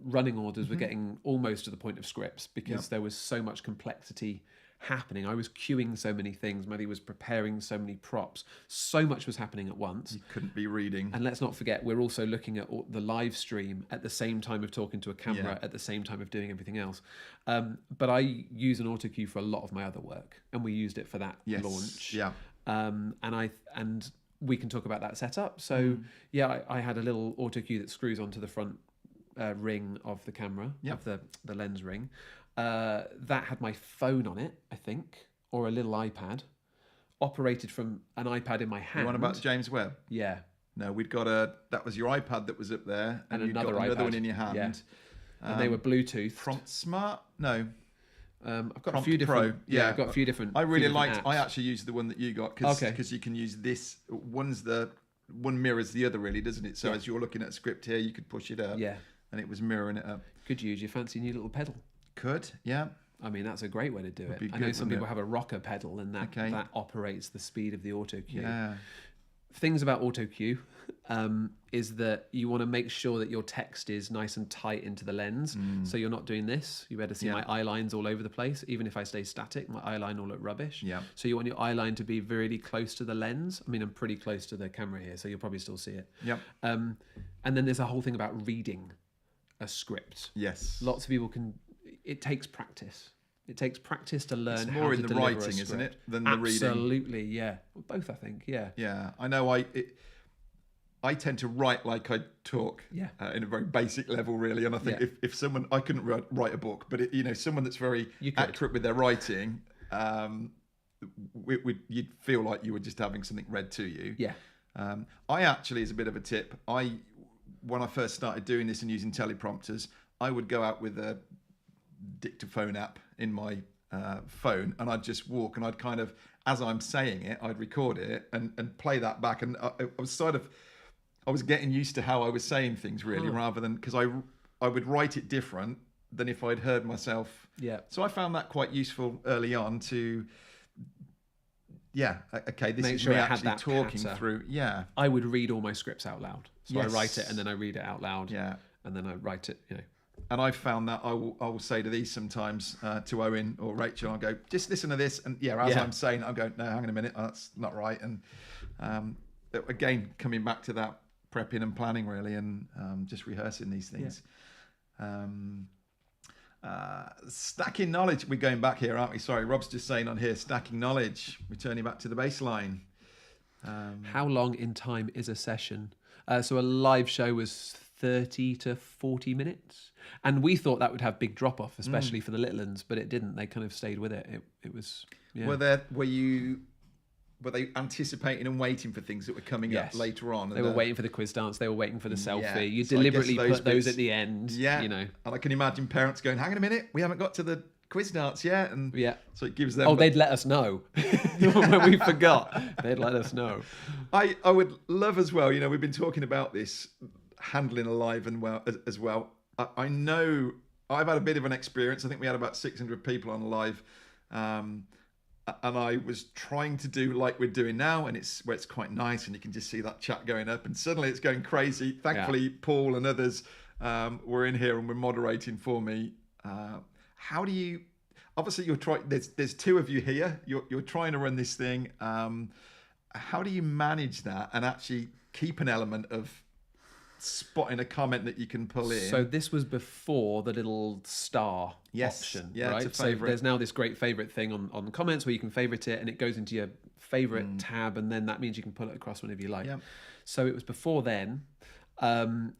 running orders were getting almost to the point of scripts because there was so much complexity happening. I was queuing so many things. Maddie was preparing so many props. So much was happening at once. You couldn't be reading. And let's not forget, we're also looking at the live stream at the same time of talking to a camera, at the same time of doing everything else. But I use an auto cue for a lot of my other work, and we used it for that launch. And we can talk about that setup. So I had a little auto cue that screws onto the front ring of the camera, Yep. of the lens ring. That had my phone on it, I think, or a little iPad, operated from an iPad in my hand. You want about James Webb? Yeah. No, we'd got that was your iPad that was up there, And you'd got another another iPad. one in your hand. Yeah. And they were Bluetooth. Prompt Smart? No. I've got Prompt a few different. Pro. Yeah, I've got a few different. I really few different liked. apps. I actually used the one that you got because Okay. you can use this. One mirrors the other, really, doesn't it? So Yeah. as you're looking at a script here, you could push it up. Yeah. And it was mirroring it up. Could use your fancy new little pedal. Could, yeah. I mean, that's a great way to do it. be I know good, some wouldn't people it? have a rocker pedal, and that operates the speed of the auto cue. Yeah. Things about auto cue is that you want to make sure that your text is nice and tight into the lens. So you're not doing this. You better see my eye lines all over the place. Even if I stay static, my eye line will look rubbish. Yeah. So you want your eye line to be really close to the lens. I mean, I'm pretty close to the camera here, so you'll probably still see it. Yep. And then there's a whole thing about reading a script. Yes. Lots of people can. It takes practice. It takes practice to learn. It's how more to in the deliver a writing, isn't it, script. than the reading? Absolutely, yeah. Well, both, I think. Yeah. Yeah. I know. I tend to write like I talk. Yeah. In a very basic level, really. And I think Yeah. if someone, I couldn't write a book, but someone that's very You could. accurate with their writing, you'd feel like you were just having something read to you. Yeah. I actually, as a bit of a tip, when I first started doing this and using teleprompters, I would go out with a dictaphone app in my phone, and I'd just walk, and I'd kind of, as I'm saying it, I'd record it and play that back, and I was getting used to how I was saying things, really, rather than, because I would write it different than if I'd heard myself. Yeah. So I found that quite useful early on to, okay, this Make is sure me it had actually that talking patter. through. Yeah. I would read all my scripts out loud. So I Yes. write it and then I read it out loud. Yeah. And then I write it, And I've found that I will say to these sometimes to Owen or Rachel, I'll go, just listen to this. And as I'm saying, I'll go, no, hang on a minute, that's not right. And again, coming back to that prepping and planning, really, and just rehearsing these things. Stacking knowledge. We're going back here, aren't we? Sorry, Rob's just saying on here, stacking knowledge, returning back to the baseline. How long in time is a session? So a live show was 30 to 40 minutes. And we thought that would have big drop off, especially for the little ones, but it didn't. They kind of stayed with it. It was, yeah. Were they anticipating and waiting for things that were coming up later on? They were waiting for the quiz dance. They were waiting for the selfie. You So I guess deliberately put those at the end. Yeah. And I can imagine parents going, hang on a minute, we haven't got to the quiz dance yet. And so it gives them... Oh, they'd let us know. When we forgot, they'd let us know. I would love as well, we've been talking about this, handling a live and as well. I know I've had a bit of an experience. I think we had about 600 people on live. And I was trying to do like we're doing now, and it's quite nice, and you can just see that chat going up, and suddenly it's going crazy. Thankfully, Paul and others were in here and were moderating for me. How do you? Obviously, you're trying. There's two of you here. You're trying to run this thing. How do you manage that and actually keep an element of spotting a comment that you can pull in? So this was before the little star option, right? It's a So favourite. there's now this great favourite thing on comments where you can favourite it and it goes into your favourite tab, and then that means you can pull it across whenever you like. Yeah. So it was before then. On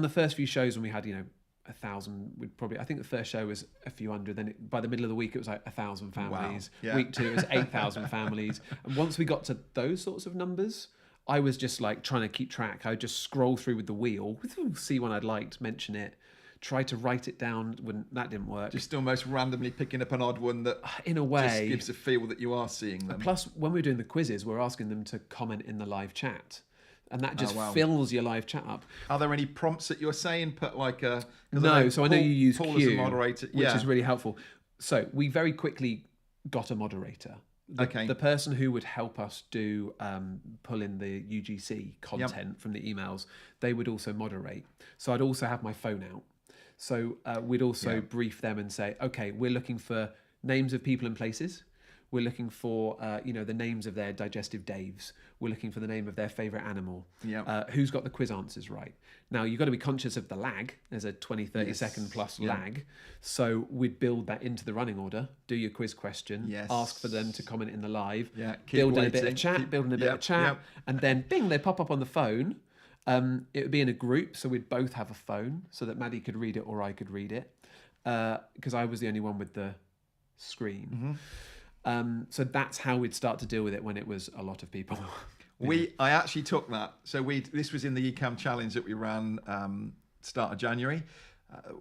the first few shows when we had, 1,000, I think the first show was a few hundred. Then by the middle of the week, it was like 1,000 families. Wow. Yeah. Week 2, it was 8,000 families. And once we got to those sorts of numbers, I was just like trying to keep track. I would just scroll through with the wheel, see one I'd liked, mention it, try to write it down when that didn't work. Just almost randomly picking up an odd one that in a way just gives a feel that you are seeing them. Plus, when we were doing the quizzes, we're asking them to comment in the live chat. And that just fills your live chat up. Are there any prompts that you're saying? Put like a... No, so I know you use Paul Q, as a moderator. which is really helpful. So we very quickly got a moderator. The person who would help us do pull in the UGC content from the emails, they would also moderate. So I'd also have my phone out. So we'd also brief them and say, okay, we're looking for names of people and places. We're looking for, the names of their digestive daves. We're looking for the name of their favourite animal. Who's got the quiz answers right? Now, you've got to be conscious of the lag. There's a 20, 30 second plus lag. So we'd build that into the running order. Do your quiz question. Ask for them to comment in the live. Keep building waiting. a bit of chat, building a bit of chat. And then, bing, they pop up on the phone. It would be in a group, so we'd both have a phone so that Maddie could read it or I could read it, because I was the only one with the screen. So that's how we'd start to deal with it when it was a lot of people. I actually took that. So this was in the Ecamm challenge that we ran start of January,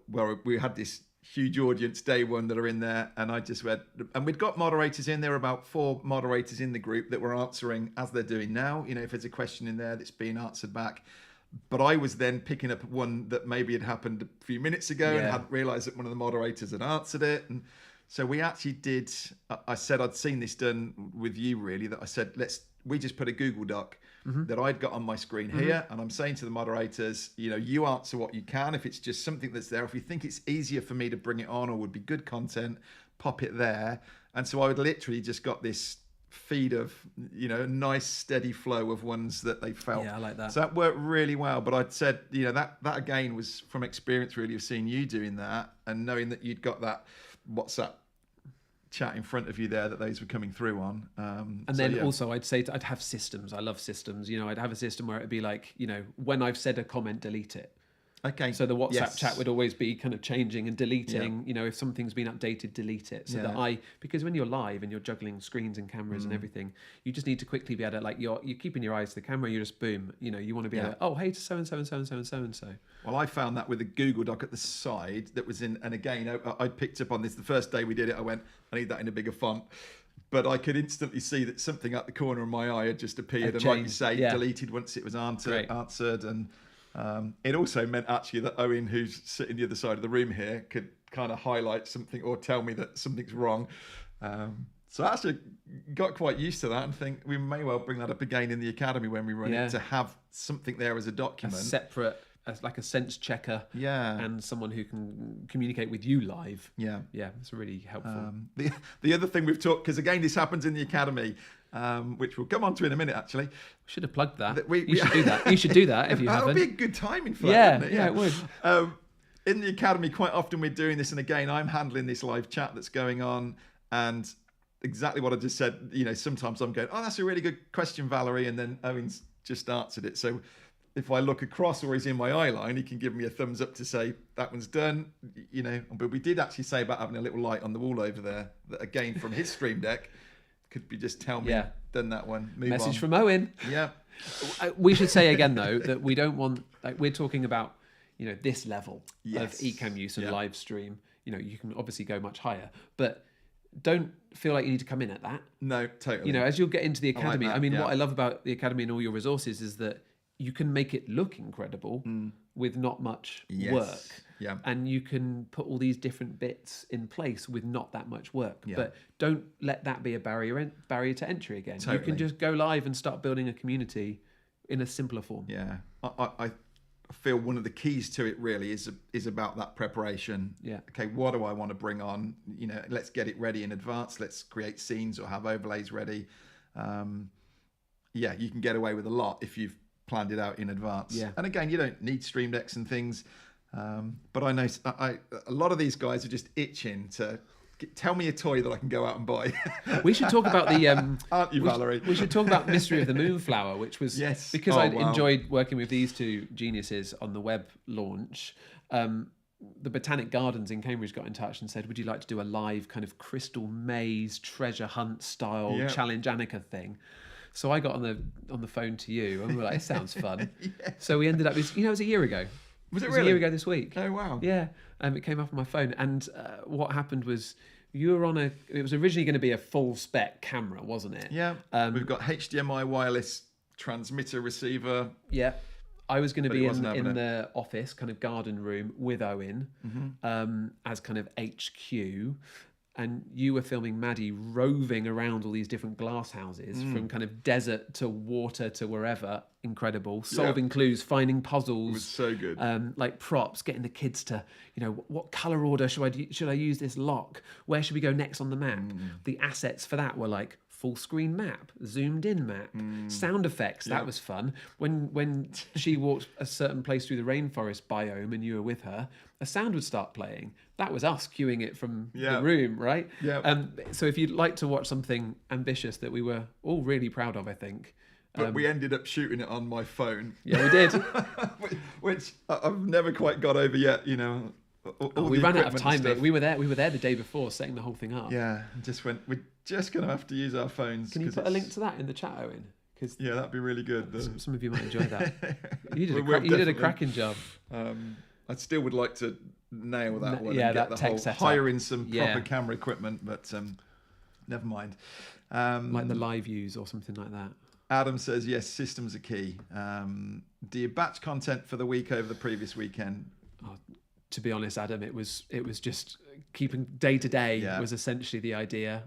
where we had this huge audience day one that are in there, and I just read, and we'd got moderators in there, about 4 moderators in the group that were answering as they're doing now, if there's a question in there that's being answered back. But I was then picking up one that maybe had happened a few minutes ago and hadn't realized that one of the moderators had answered it. And so we actually did, I said I'd seen this done with you really, that I said we just put a Google Doc that I'd got on my screen here, and I'm saying to the moderators, you answer what you can. If it's just something that's there, if you think it's easier for me to bring it on or would be good content, pop it there. And so I would literally just got this feed of, a nice steady flow of ones that they felt. Yeah, I like that. So that worked really well. But I'd said, that again was from experience really of seeing you doing that and knowing that you'd got that WhatsApp chat in front of you there that those were coming through on. And then also I'd say I'd have systems. I love systems. I'd have a system where it'd be like, when I've said a comment, delete it. Okay. So the WhatsApp chat would always be kind of changing and deleting. If something's been updated, delete it. So that because when you're live and you're juggling screens and cameras and everything, you just need to quickly be able to, like, you're keeping your eyes to the camera. You just boom. You want to be able to, oh, hey, to so and so and so and so and so and so. Well, I found that with a Google Doc at the side that was in, and again, I picked up on this the first day we did it. I went, I need that in a bigger font. But I could instantly see that something at the corner of my eye had just appeared, and like you say, deleted once it was answered. And it also meant actually that Owen, who's sitting the other side of the room here, could kind of highlight something or tell me that something's wrong. So I actually got quite used to that and think we may well bring that up again in the academy when we run it, to have something there as a document. Separate, as like a sense checker, and someone who can communicate with you live. Yeah, it's really helpful. The other thing we've talked, because again this happens in the academy, which we'll come on to in a minute actually. We should have plugged that. You should do that. You should do that if you haven't. That would be a good timing for that, wouldn't it? Yeah, it would. In the academy, quite often we're doing this, and again I'm handling this live chat that's going on, and exactly what I just said, sometimes I'm going, oh, that's a really good question, Valerie, and then Owen's just answered it. So if I look across or he's in my eye line, he can give me a thumbs up to say that one's done, But we did actually say about having a little light on the wall over there that, again, from his stream deck, could be just tell me, done that one, move Message on. from Owen. Yeah. We should say again, though, that we don't want, like, we're talking about, this level of Ecamm use and live stream. You can obviously go much higher, but don't feel like you need to come in at that. No, totally. As you'll get into the academy, like that, what I love about the academy and all your resources is that you can make it look incredible with not much work. Yeah. And you can put all these different bits in place with not that much work. Yeah. But don't let that be a barrier to entry again. Totally. You can just go live and start building a community in a simpler form. Yeah. I feel one of the keys to it really is about that preparation. Yeah. Okay, what do I want to bring on? Let's get it ready in advance. Let's create scenes or have overlays ready. You can get away with a lot if you've planned it out in advance. Yeah. And again, you don't need stream decks and things. But I know a lot of these guys are just itching to tell me a toy that I can go out and buy. We should talk about the aren't you, Valerie? We should talk about Mystery of the Moonflower, which was because I enjoyed working with these two geniuses on the web launch. The Botanic Gardens in Cambridge got in touch and said, would you like to do a live kind of crystal maze treasure hunt style challenge Annika thing? So I got on the phone to you and we were like, it sounds fun. So we ended up, it was a year ago. Was it It really? was a year ago this week. Oh, wow. Yeah. It came up on my phone. And what happened was you were on it was originally going to be a full spec camera, wasn't it? Yeah. We've got HDMI wireless transmitter receiver. Yeah. I was going to be in the office, kind of garden room with Owen as kind of HQ. And you were filming Maddie roving around all these different glass houses from kind of desert to water to wherever. Incredible. Solving clues, finding puzzles. It was so good. Like props, getting the kids to, what colour order should I use this lock? Where should we go next on the map? The assets for that were like full screen map, zoomed in map, sound effects. That was fun. When she walked a certain place through the rainforest biome and you were with her, a sound would start playing. That was us cueing it from the room, right? Yeah. So if you'd like to watch something ambitious that we were all really proud of, I think, But we ended up shooting it on my phone. Yeah, we did. which I've never quite got over yet, We ran out of time, mate. We were there the day before setting the whole thing up. Yeah, just went, we're just going to have to use our phones. Can you put a link to that in the chat, Owen? Yeah, that'd be really good. Some of you might enjoy that. You did a cracking job. I still would like to nail that one. Yeah, and that get the tech whole setup. hiring some proper camera equipment, but never mind. Like the live views or something like that. Adam says, yes, systems are key. Do you batch content for the week over the previous weekend? To be honest, Adam, it was just keeping day to day was essentially the idea.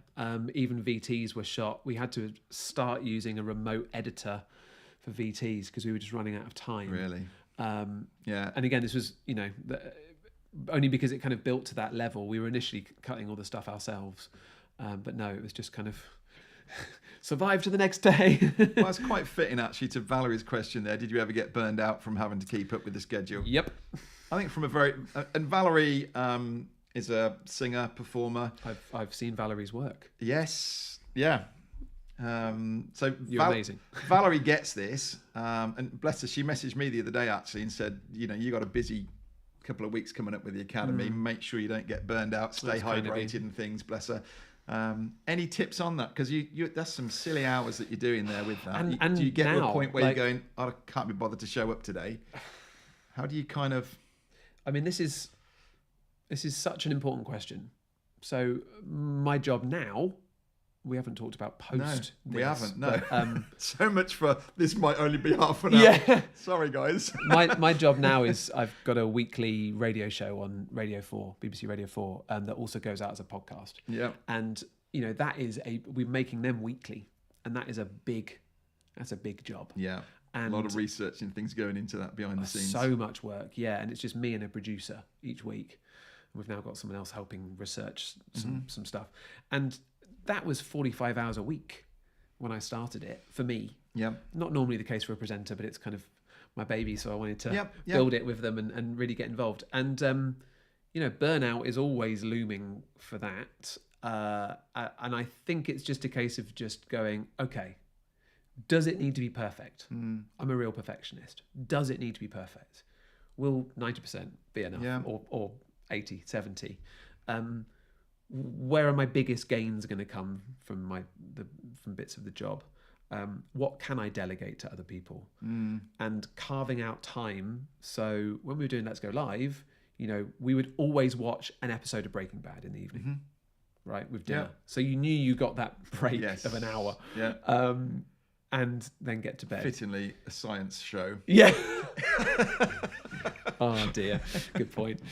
Even VTs were shot. We had to start using a remote editor for VTs because we were just running out of time. Really? Yeah. And again, this was, only because it kind of built to that level. We were initially cutting all the stuff ourselves. But no, it was just kind of survive to the next day. Well, that's quite fitting actually to Valerie's question there. Did you ever get burned out from having to keep up with the schedule? Yep. I think from and Valerie is a singer, performer. I've seen Valerie's work. Yes. Yeah. So you're amazing. Valerie gets this. And bless her, she messaged me the other day actually and said, you got a busy couple of weeks coming up with the academy. Make sure you don't get burned out, stay hydrated and things, bless her. Any tips on that? Because that's some silly hours that you're doing there with that. And do you get now, to a point where you're going, I can't be bothered to show up today? How do you kind of... I mean, this is such an important question. So my job now, we haven't talked about post. No, we haven't. No. But, so much for this might only be half an hour. Yeah. Sorry, guys. my job now is I've got a weekly radio show on Radio 4, BBC Radio 4, that also goes out as a podcast. Yeah. And that is we're making them weekly, and that's a big job. Yeah. And a lot of research and things going into that behind the scenes. So much work, yeah. And it's just me and a producer each week. We've now got someone else helping research some stuff. And that was 45 hours a week when I started it, for me. Yeah. Not normally the case for a presenter, but it's kind of my baby, so I wanted to build it with them and really get involved. And, burnout is always looming for that. And I think it's just a case of just going, okay, does it need to be perfect? I'm a real perfectionist. Does it need to be perfect? Will 90% be enough? Yeah. Or 80, 70? Where are my biggest gains going to come from from bits of the job? What can I delegate to other people? And carving out time. So when we were doing Let's Go Live, we would always watch an episode of Breaking Bad in the evening, right, with dinner. Yeah. So you knew you got that break of an hour. Yeah. And then get to bed. Fittingly, a science show. Yeah. Oh dear, good point.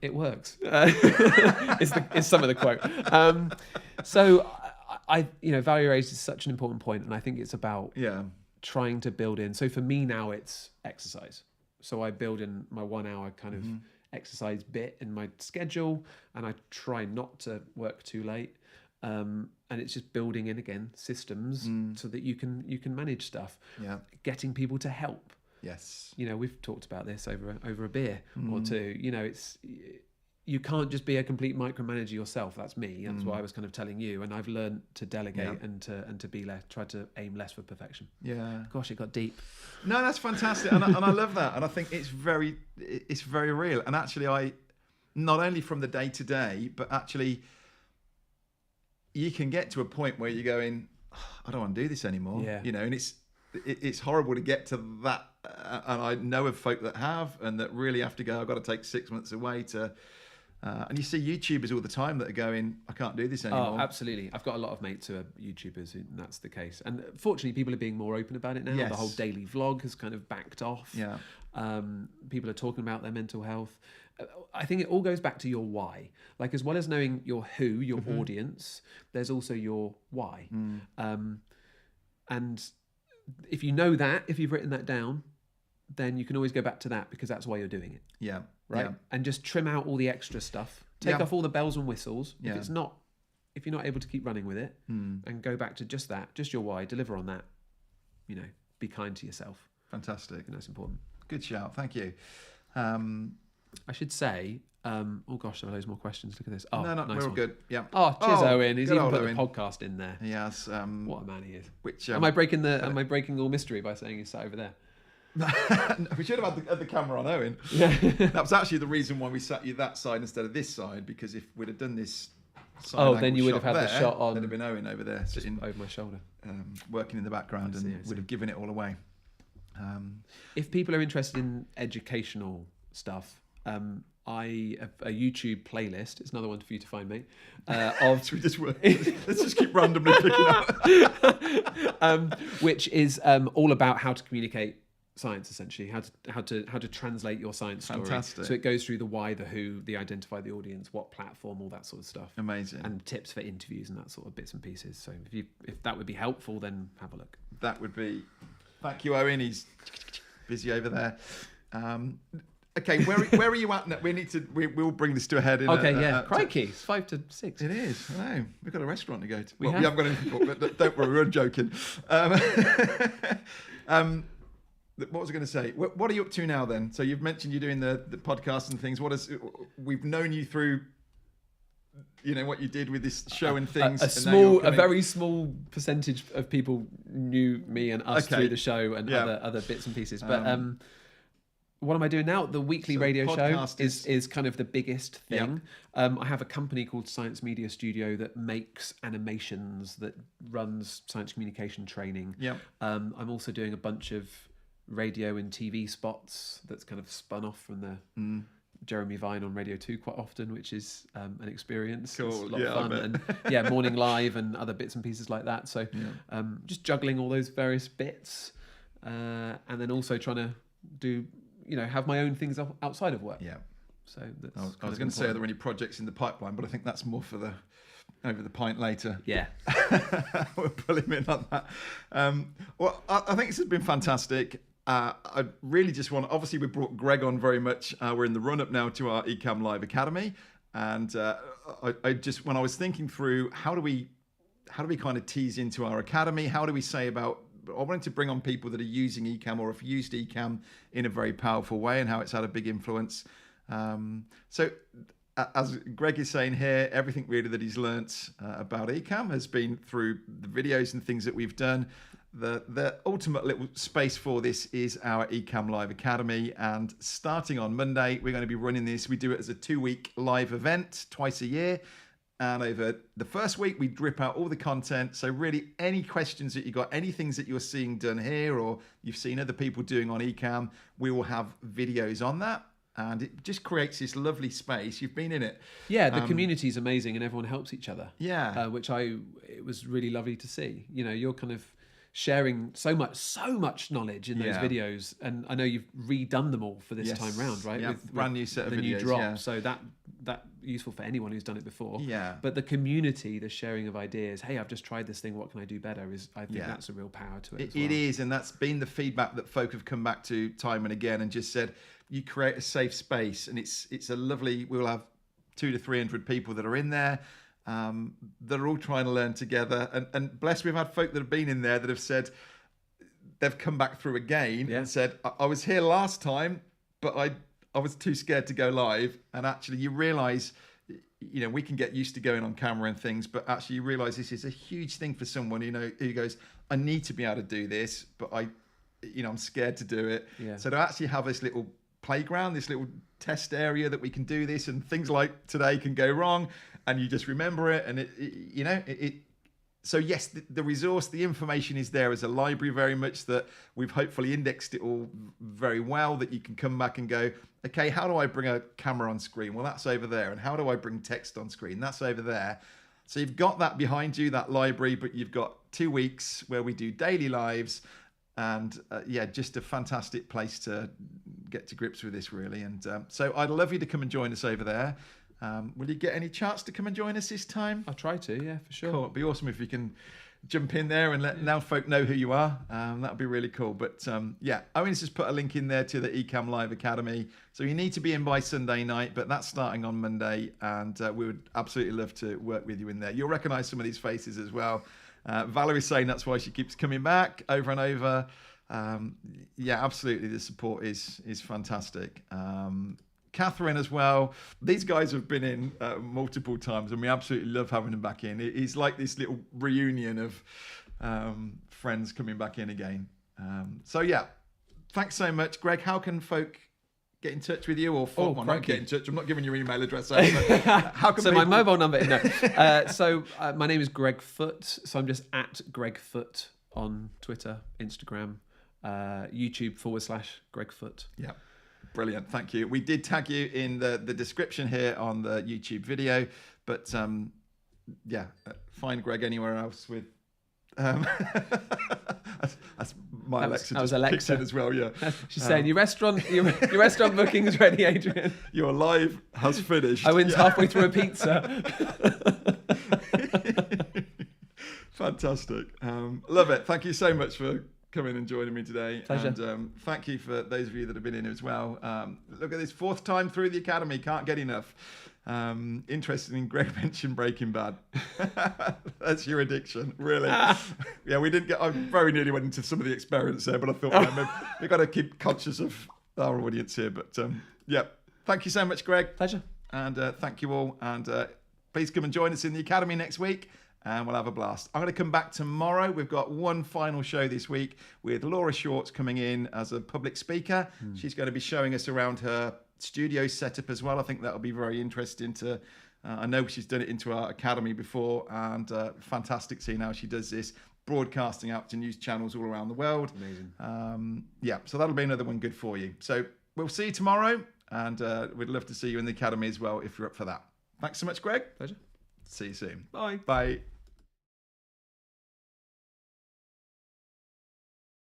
It works. It's some of the quote. So Valerie raised such an important point, and I think it's about trying to build in. So for me now, it's exercise. So I build in my 1 hour kind of exercise bit in my schedule, and I try not to work too late. And it's just building in again systems so that you can manage stuff. Yeah, getting people to help. Yes, we've talked about this over a beer or two. You can't just be a complete micromanager yourself. That's me. That's what I was kind of telling you. And I've learned to delegate and to be less, try to aim less for perfection. Yeah. Gosh, it got deep. No, that's fantastic, and I love that. And I think it's very real. And actually, I not only from the day to day, but actually, you can get to a point where you're going, I don't want to do this anymore. Yeah. And it's horrible to get to that. And I know of folk that have, and that really have to go, I've got to take 6 months away to, and you see YouTubers all the time that are going, I can't do this anymore. Oh, absolutely. I've got a lot of mates who are YouTubers, and that's the case. And fortunately, people are being more open about it now. Yes. The whole daily vlog has kind of backed off. Yeah. People are talking about their mental health. I think it all goes back to your why. Like, as well as knowing your who, your audience, there's also your why. And if you know that, if you've written that down, then you can always go back to that, because that's why you're doing it. Yeah. Right. Yeah. And just trim out all the extra stuff. Take off all the bells and whistles. Yeah. If you're not able to keep running with it, and go back to just that, just your why, deliver on that. Be kind to yourself. Fantastic. I think that's important. Good shout. Thank you. I should say, Oh gosh, there are loads more questions. Look at this. Oh, no, nice we're all one. good. Yeah. Oh, cheers, Owen. He's good even old put Owen. the podcast in there. He has. What a man he is. Which Am I breaking all mystery by saying he's sat over there? We should have had the camera on Owen. Yeah. That was actually the reason why we sat you that side instead of this side, because if we'd have done this side then you would have had there, the shot on. there'd have been Owen over there sitting over my shoulder, working in the background, I see. would have given it all away. If people are interested in educational stuff, I have a YouTube playlist. It's another one for you to find, mate. Let's just keep randomly picking out. Which is all about how to communicate science, essentially, how to translate your science story. Fantastic. So it goes through the why, the who, the identify the audience, what platform, all that sort of stuff. Amazing. And tips for interviews and that sort of bits and pieces. So if that would be helpful, then have a look. That would be. Thank you, Owen. He's busy over there. Okay, where are you at now? We'll bring this to a head. Crikey, it's 5 to 6. It is. I know. We've got a restaurant to go to. We we haven't got anything booked, but don't worry, we're joking. What was I going to say? What are you up to now then? So you've mentioned you're doing the podcast and things. We've known you through, what you did with this show and things. A very small percentage of people knew me and us through the show and other bits and pieces. But what am I doing now? The weekly radio show is kind of the biggest thing. I have a company called Science Media Studio that makes animations, that runs science communication training. I'm also doing a bunch of radio and TV spots that's kind of spun off from the Jeremy Vine on Radio 2 quite often, which is an experience. Cool. It's a lot of fun. And Morning Live and other bits and pieces like that. So just juggling all those various bits and then also trying to do, have my own things outside of work. Yeah. So I was going to say, are there any projects in the pipeline? But I think that's more for over the pint later. Yeah. We'll pull him in on that. Well, I think this has been fantastic. I really just obviously we brought Greg on very much. We're in the run up now to our Ecamm Live Academy. And I just, when I was thinking through how do we kind of tease into our academy? How do we say about, I wanted to bring on people that are using Ecamm or have used Ecamm in a very powerful way and how it's had a big influence. So as Greg is saying here, everything really that he's learnt about Ecamm has been through the videos and things that we've done. The ultimate little space for this is our Ecamm Live Academy, and starting on Monday, we're going to be running this. We do it as a 2-week live event twice a year, and over the first week, we drip out all the content. So really, any questions that you got, any things that you're seeing done here or you've seen other people doing on Ecamm, we will have videos on that. And it just creates this lovely space. You've been in it. Yeah, the community is amazing and everyone helps each other. Yeah. It was really lovely to see. You're kind of sharing so much knowledge in those videos. And I know you've redone them all for this time round, right? Yeah, brand new set of the videos. New drop. So that useful for anyone who's done it before. Yeah. But the community, the sharing of ideas, hey, I've just tried this thing, what can I do better? I think that's a real power to it. It is, and that's been the feedback that folk have come back to time and again and just said, you create a safe space, and it's a lovely. We'll have 200 to 300 people that are in there, that are all trying to learn together. And bless, we've had folk that have been in there that have said they've come back through again and said, I was here last time, but I was too scared to go live. And actually, you realise, we can get used to going on camera and things, but actually, you realise this is a huge thing for someone who goes, I need to be able to do this, but I'm scared to do it. Yeah. So to actually have this little playground, this little test area that we can do this, and things like today can go wrong and you just remember it, and so yes, the resource, the information is there as a library, very much that we've hopefully indexed it all very well, that you can come back and go, okay, how do I bring a camera on screen? Well, that's over there. And how do I bring text on screen? That's over there. So you've got that behind you, that library, but you've got 2 weeks where we do daily lives. And just a fantastic place to get to grips with this, really. And so I'd love you to come and join us over there. Will you get any chance to come and join us this time? I'll try to, yeah, for sure. Cool. It'd be awesome if you can jump in there and let now folk know who you are. That'd be really cool. But Owen's just put a link in there to the Ecamm Live Academy. So you need to be in by Sunday night, but that's starting on Monday. And we would absolutely love to work with you in there. You'll recognise some of these faces as well. Valerie's saying that's why she keeps coming back over and over. Absolutely, the support is fantastic. Catherine as well. These guys have been in multiple times, and we absolutely love having them back in. It's like this little reunion of friends coming back in again. So yeah, thanks so much, Greg. How can folk get in touch with you, or not get in touch? I'm not giving your email address out. How can my mobile number? No. My name is Greg Foot. So I'm just at Greg Foot on Twitter, Instagram, YouTube/Greg Foot. Yeah. Brilliant, thank you. We did tag you in the description here on the YouTube video, but find Greg anywhere else with. That's my Alexa. That was Alexa in as well. Yeah, she's saying your restaurant booking is ready, Adrian. Your live has finished. I went halfway through a pizza. Fantastic, love it. Thank you so much for coming and joining me today. Pleasure. And thank you for those of you that have been in as well. Look at this, 4th time through the Academy, can't get enough. Interested in Greg mentioned Breaking Bad. That's your addiction, really. Yeah, I very nearly went into some of the experiments there, but I thought we've got to keep conscious of our audience here. But thank you so much, Greg. Pleasure. And thank you all. And please come and join us in the Academy next week, and we'll have a blast. I'm going to come back tomorrow. We've got one final show this week with 𝗠℗ coming in as a public speaker. She's going to be showing us around her studio setup as well. I think that'll be very interesting to I know she's done it into our Academy before, and fantastic seeing how she does this, broadcasting out to news channels all around the world. Amazing. So that'll be another one good for you. So we'll see you tomorrow, and we'd love to see you in the Academy as well if you're up for that. Thanks so much, Greg. Pleasure. See you soon. Bye. Bye.